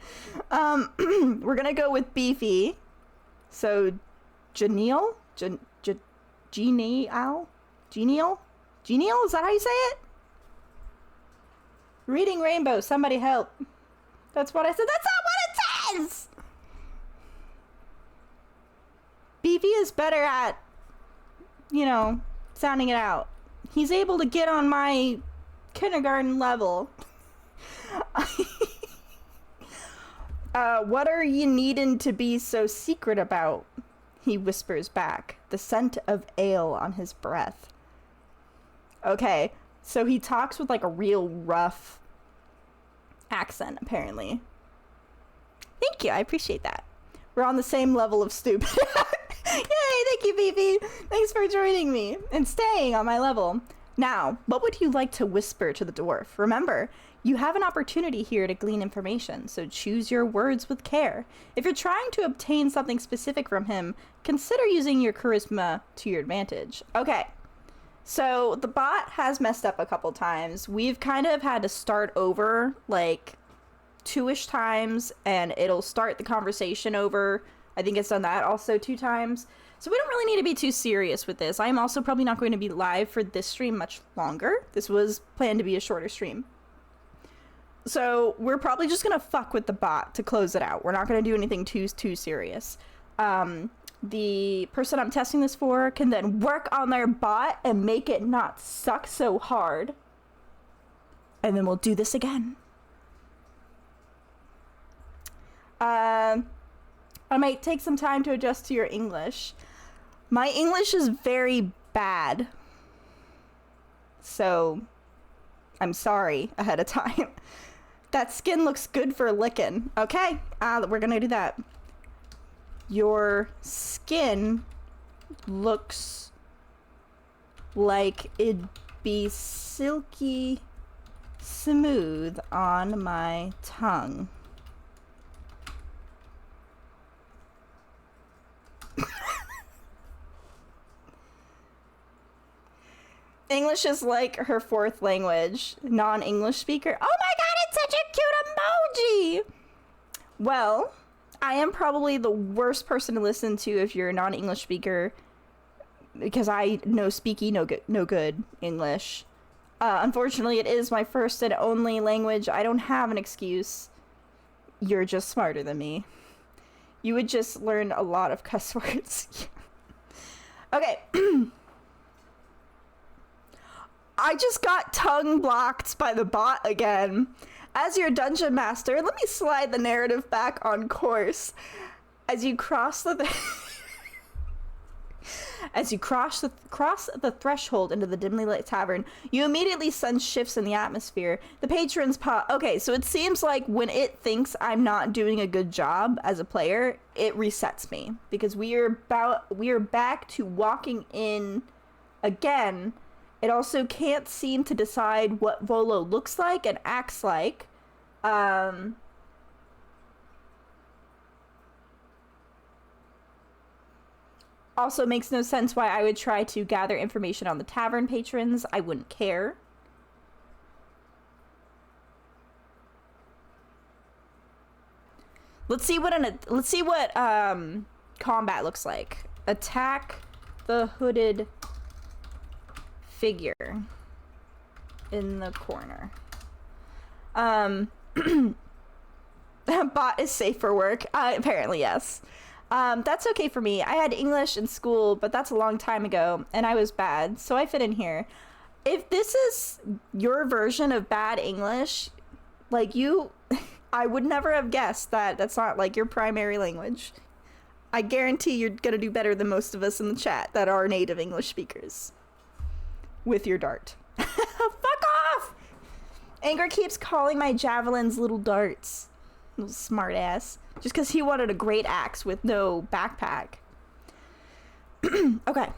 We're gonna go with Beefy. So, genial? Genial? Genial? Genial? Is that how you say it? Reading Rainbow, somebody help. That's what I said. That's not what it says! Beefy is better at, you know, sounding it out. He's able to get on my kindergarten level. What are you needing to be so secret about? He whispers back, the scent of ale on his breath. Okay, so he talks with like a real rough accent, apparently. Thank you, I appreciate that. We're on the same level of stupid. Yay, thank you, Beefy. Thanks for joining me and staying on my level. Now, what would you like to whisper to the dwarf? Remember, you have an opportunity here to glean information, so choose your words with care. If you're trying to obtain something specific from him, consider using your charisma to your advantage. Okay, so the bot has messed up a couple times. We've kind of had to start over like 2-ish times, and it'll start the conversation over. I think it's done that also 2 times. So we don't really need to be too serious with this. I'm also probably not going to be live for this stream much longer. This was planned to be a shorter stream. So we're probably just gonna fuck with the bot to close it out. We're not gonna do anything too serious. The person I'm testing this for can then work on their bot and make it not suck so hard. And then we'll do this again. I might take some time to adjust to your English. My English is very bad. So, I'm sorry ahead of time. That skin looks good for licking. Okay, we're gonna do that. Your skin looks like it'd be silky smooth on my tongue. English is like her 4th language. Non-English speaker. Oh my god, it's such a cute emoji! Well, I am probably the worst person to listen to if you're a non-English speaker, because I no good English. Unfortunately, it is my first and only language. I don't have an excuse. You're just smarter than me. You would just learn a lot of cuss words. Okay. I just got tongue blocked by the bot again. As your dungeon master, let me slide the narrative back on course. As you cross the threshold into the dimly lit tavern, you immediately sense shifts in the atmosphere. The patrons okay, so it seems like when it thinks I'm not doing a good job as a player, it resets me, because we are back to walking in again. It also can't seem to decide what Volo looks like and acts like. Also makes no sense why I would try to gather information on the tavern patrons. I wouldn't care. Let's see what combat looks like. Attack the hooded figure in the corner. Bot is safe for work. Apparently, yes. That's okay for me. I had English in school, but that's a long time ago, and I was bad, so I fit in here. If this is your version of bad English, like I would never have guessed that that's not like your primary language. I guarantee you're gonna do better than most of us in the chat that are native English speakers. With your dart. Fuck off! Anger keeps calling my javelins little darts. Little smart ass. Just because he wanted a great axe with no backpack. Okay.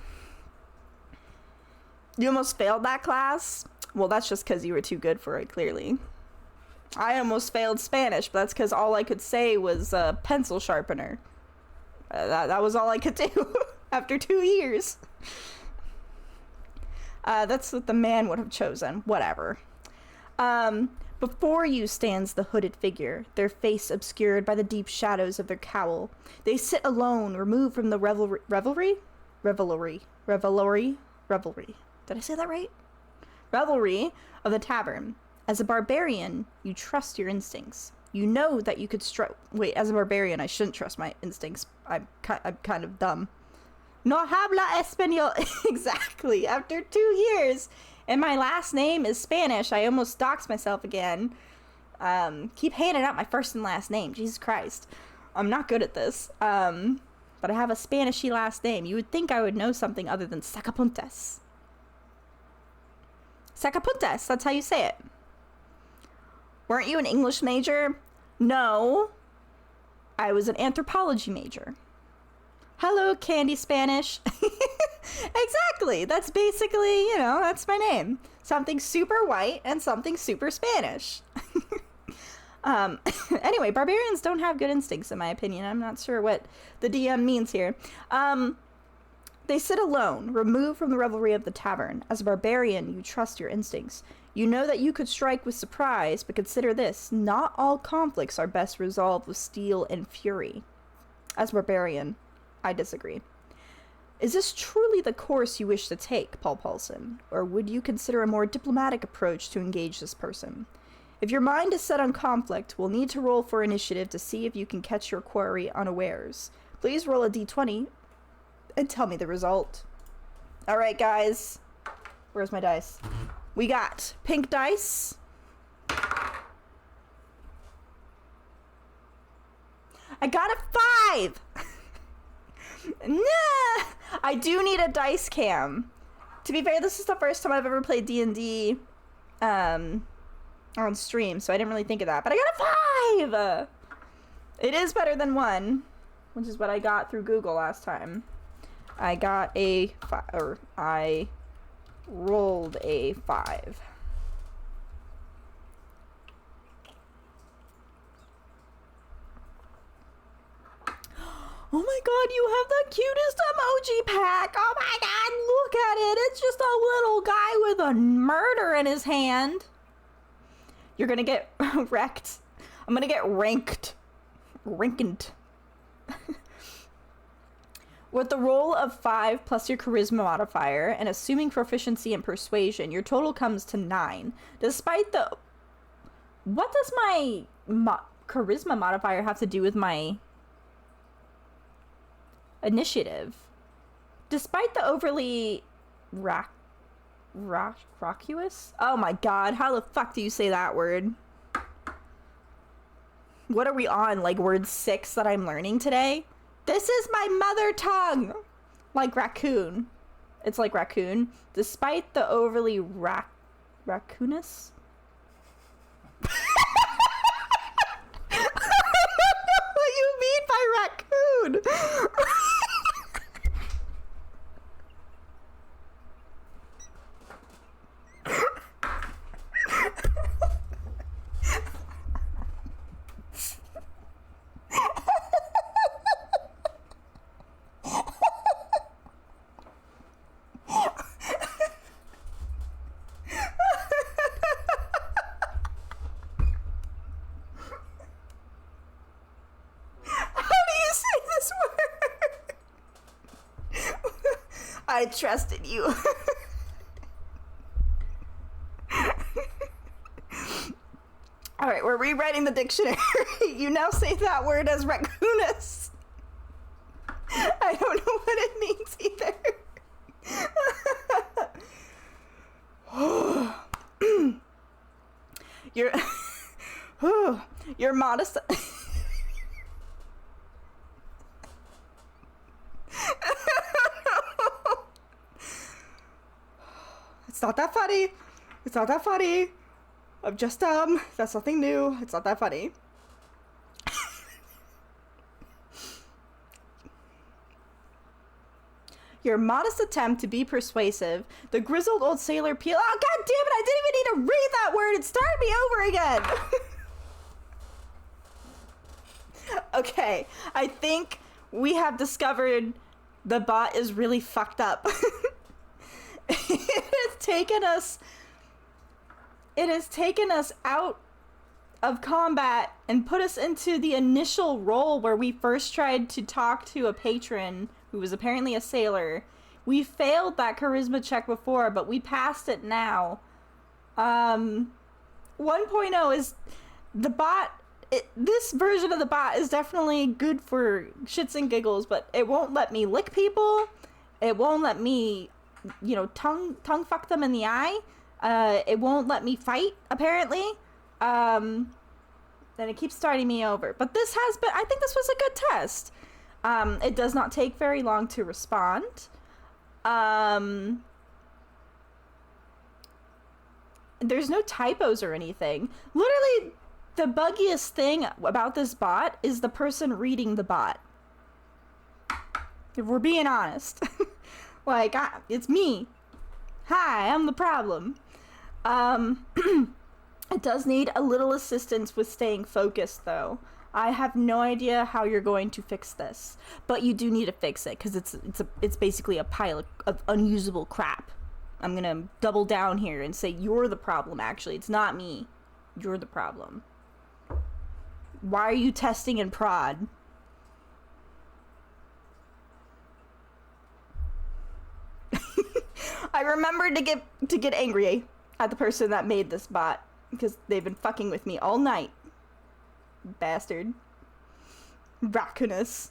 You almost failed that class? Well, that's just because you were too good for it, clearly. I almost failed Spanish, but that's because all I could say was pencil sharpener. That was all I could do after 2 years. That's what the man would have chosen. Whatever. Before you stands the hooded figure, their face obscured by the deep shadows of their cowl. They sit alone, removed from the revelry. Did I say that right? Revelry of the tavern. As a barbarian, you trust your instincts. You know that you could wait, as a barbarian, I shouldn't trust my instincts. I'm kind of dumb. No habla español. Exactly. After 2 years, and my last name is Spanish, I almost doxed myself again. Keep handing out my first and last name. Jesus Christ. I'm not good at this. But I have a Spanishy last name. You would think I would know something other than Sacapuntas. Sacapuntas, that's how you say it. Weren't you an English major? No. I was an anthropology major. Hello, Candy Spanish. Exactly. That's basically, that's my name. Something super white and something super Spanish. Anyway, barbarians don't have good instincts, in my opinion. I'm not sure what the DM means here. They sit alone, removed from the revelry of the tavern. As a barbarian, you trust your instincts. You know that you could strike with surprise, but consider this. Not all conflicts are best resolved with steel and fury. As a barbarian, I disagree. Is this truly the course you wish to take, Paul Paulson? Or would you consider a more diplomatic approach to engage this person? If your mind is set on conflict, we'll need to roll for initiative to see if you can catch your quarry unawares. Please roll a d20 and tell me the result. Alright, guys. Where's my dice? We got pink dice. I got a 5! Nah! I do need a dice cam. To be fair, this is the first time I've ever played D&D on stream, so I didn't really think of that. But I got a 5! It is better than 1, which is what I got through Google last time. I got a 5, or I rolled a 5. Oh my god, you have the cutest emoji pack! Oh my god, look at it! It's just a little guy with a murder in his hand. You're gonna get wrecked. I'm gonna get ranked. Ranked. With the roll of 5 plus your charisma modifier, and assuming proficiency in persuasion, your total comes to 9. Despite the... What does my charisma modifier have to do with my initiative? Despite the overly raucous? Oh my god, how the fuck do you say that word? What are we on, like word 6 that I'm learning today? This is my mother tongue! Like raccoon. It's like raccoon. Despite the overly raccoonous? I don't know what you mean by raccoon! I trusted you. Alright, we're rewriting the dictionary. You now say that word as raccoonus. I don't know what it means either. You're modest. It's not that funny. It's not that funny. I'm just dumb. That's nothing new. It's not that funny. Your modest attempt to be persuasive. The grizzled old sailor peel. Oh, god damn it! I didn't even need to read that word. It started me over again. Okay, I think we have discovered the bot is really fucked up. It has taken us out of combat and put us into the initial role where we first tried to talk to a patron who was apparently a sailor. We failed that charisma check before, but we passed it now. 1.0 is the bot. This version of the bot is definitely good for shits and giggles, but it won't let me lick people. It won't let me, tongue fuck them in the eye. It won't let me fight, apparently. Then it keeps starting me over. But I think this was a good test. It does not take very long to respond. There's no typos or anything. Literally, the buggiest thing about this bot is the person reading the bot. If we're being honest. Like, it's me. Hi, I'm the problem. It does need a little assistance with staying focused, though. I have no idea how you're going to fix this, but you do need to fix it because it's basically a pile of unusable crap. I'm gonna double down here and say you're the problem. Actually, it's not me. You're the problem. Why are you testing in prod? I remembered to get angry at the person that made this bot because they've been fucking with me all night. Bastard. Raccoonus.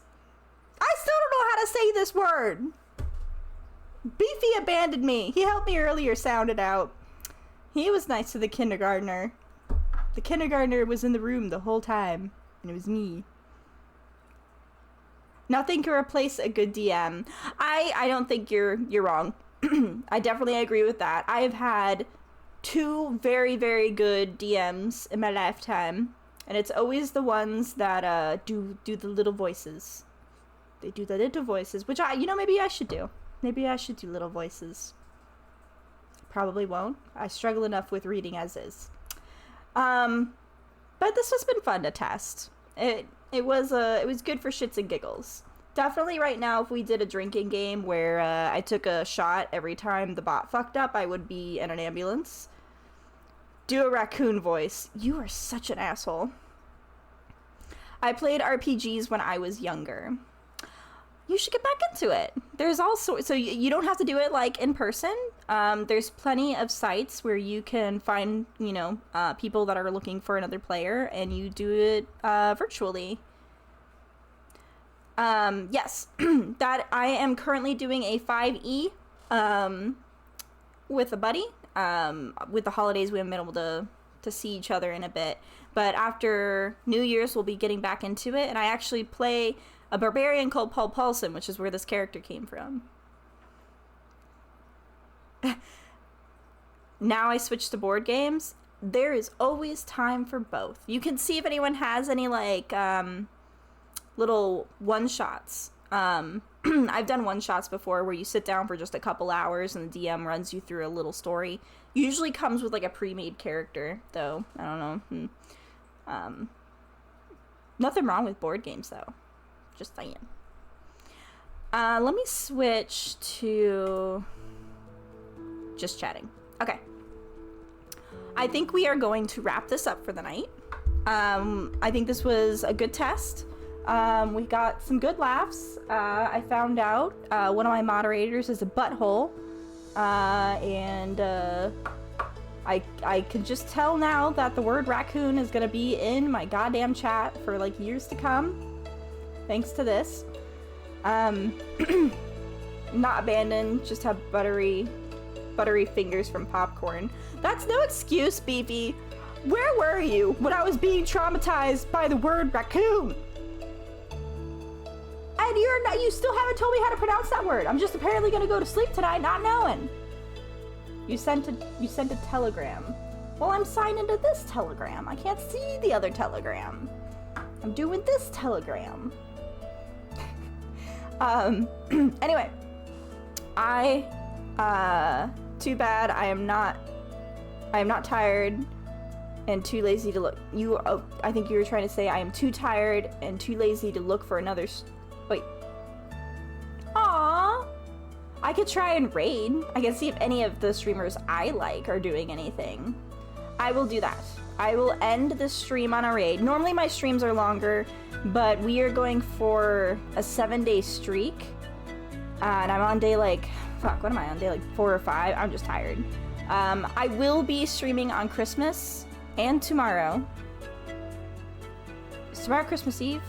I still don't know how to say this word. Beefy abandoned me. He helped me earlier sound it out. He was nice to the kindergartner. The kindergartner was in the room the whole time, and it was me. Nothing can replace a good DM. I don't think you're wrong. I definitely agree with that. I have had 2 very, very good DMs in my lifetime, and it's always the ones that do the little voices. They do the little voices, which maybe I should do. Maybe I should do little voices. Probably won't. I struggle enough with reading as is. But this has been fun to test. It was good for shits and giggles. Definitely right now, if we did a drinking game where I took a shot every time the bot fucked up, I would be in an ambulance. Do a raccoon voice. You are such an asshole. I played RPGs when I was younger. You should get back into it. There's all sorts, so you don't have to do it like in person. There's plenty of sites where you can find, people that are looking for another player, and you do it virtually. Yes, that I am currently doing a 5e with a buddy. With the holidays, we haven't been able to see each other in a bit, but after New Year's, we'll be getting back into it, and I actually play a barbarian called Paul Paulson, which is where this character came from. Now I switched to board games. There is always time for both. You can see if anyone has any, little one-shots. I've done one-shots before where you sit down for just a couple hours and the DM runs you through a little story. Usually comes with, a pre-made character, though. I don't know. Nothing wrong with board games, though. Just saying. Let me switch to just chatting. Okay. I think we are going to wrap this up for the night. I think this was a good test. We got some good laughs. I found out one of my moderators is a butthole. And I can just tell now that the word raccoon is gonna be in my goddamn chat for years to come. Thanks to this. Not abandoned, just have buttery fingers from popcorn. That's no excuse, Beefy. Where were you when I was being traumatized by the word raccoon? And you still haven't told me how to pronounce that word. I'm just apparently gonna go to sleep tonight not knowing. You sent a telegram. Well, I'm signed into this telegram. I can't see the other telegram. I'm doing this telegram. Anyway, too bad I am not tired and too lazy to look. I think you were trying to say I am too tired and too lazy to look for another. Wait. Aww. I could try and raid. I can see if any of the streamers I like are doing anything. I will do that. I will end the stream on a raid. Normally my streams are longer, but we are going for a 7-day streak. And I'm on day fuck, what am I on? Day 4 or 5? I'm just tired. I will be streaming on Christmas and tomorrow. Is tomorrow Christmas Eve?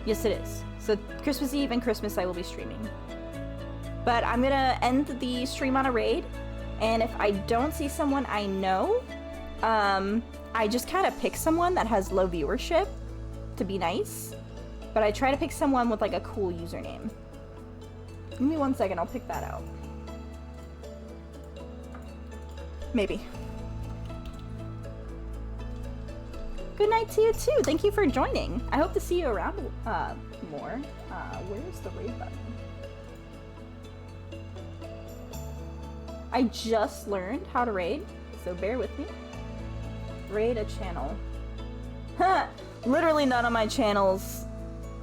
Yes, it is. So Christmas Eve and Christmas I will be streaming. But I'm gonna end the stream on a raid, and if I don't see someone I know, I just kind of pick someone that has low viewership to be nice. But I try to pick someone with a cool username. Give me 1 second, I'll pick that out. Maybe. Good night to you too. Thank you for joining. I hope to see you around more. Where's the raid button? I just learned how to raid, so bear with me. Raid a channel. Huh! Literally none of my channels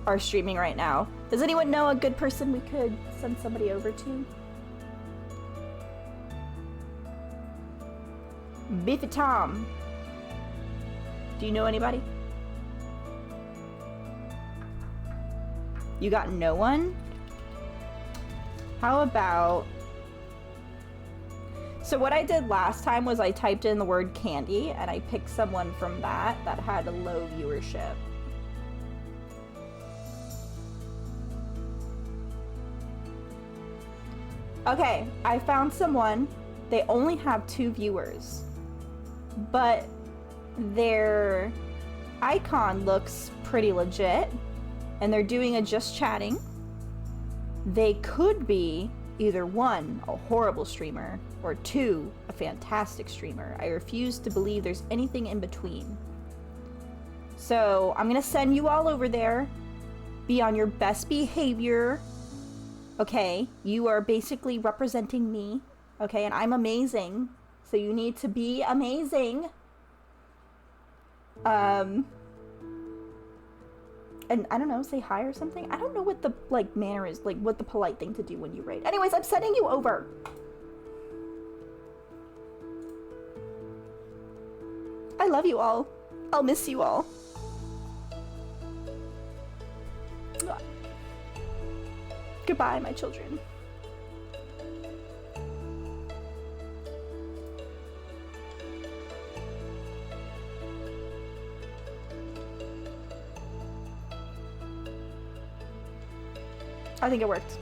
are streaming right now. Does anyone know a good person we could send somebody over to? Beefy Tom. Do you know anybody? You got no one? How about... So what I did last time was I typed in the word candy and I picked someone from that had a low viewership. Okay, I found someone. They only have 2 viewers, but their icon looks pretty legit and they're doing a just chatting. They could be either 1, a horrible streamer, or 2, a fantastic streamer. I refuse to believe there's anything in between. So I'm gonna send you all over there. Be on your best behavior. Okay, you are basically representing me. Okay, and I'm amazing. So you need to be amazing. And I don't know, say hi or something. I don't know what the like manner is, like what the polite thing to do when you raid. Anyways, I'm sending you over. I love you all. I'll miss you all. Goodbye, my children. I think it worked.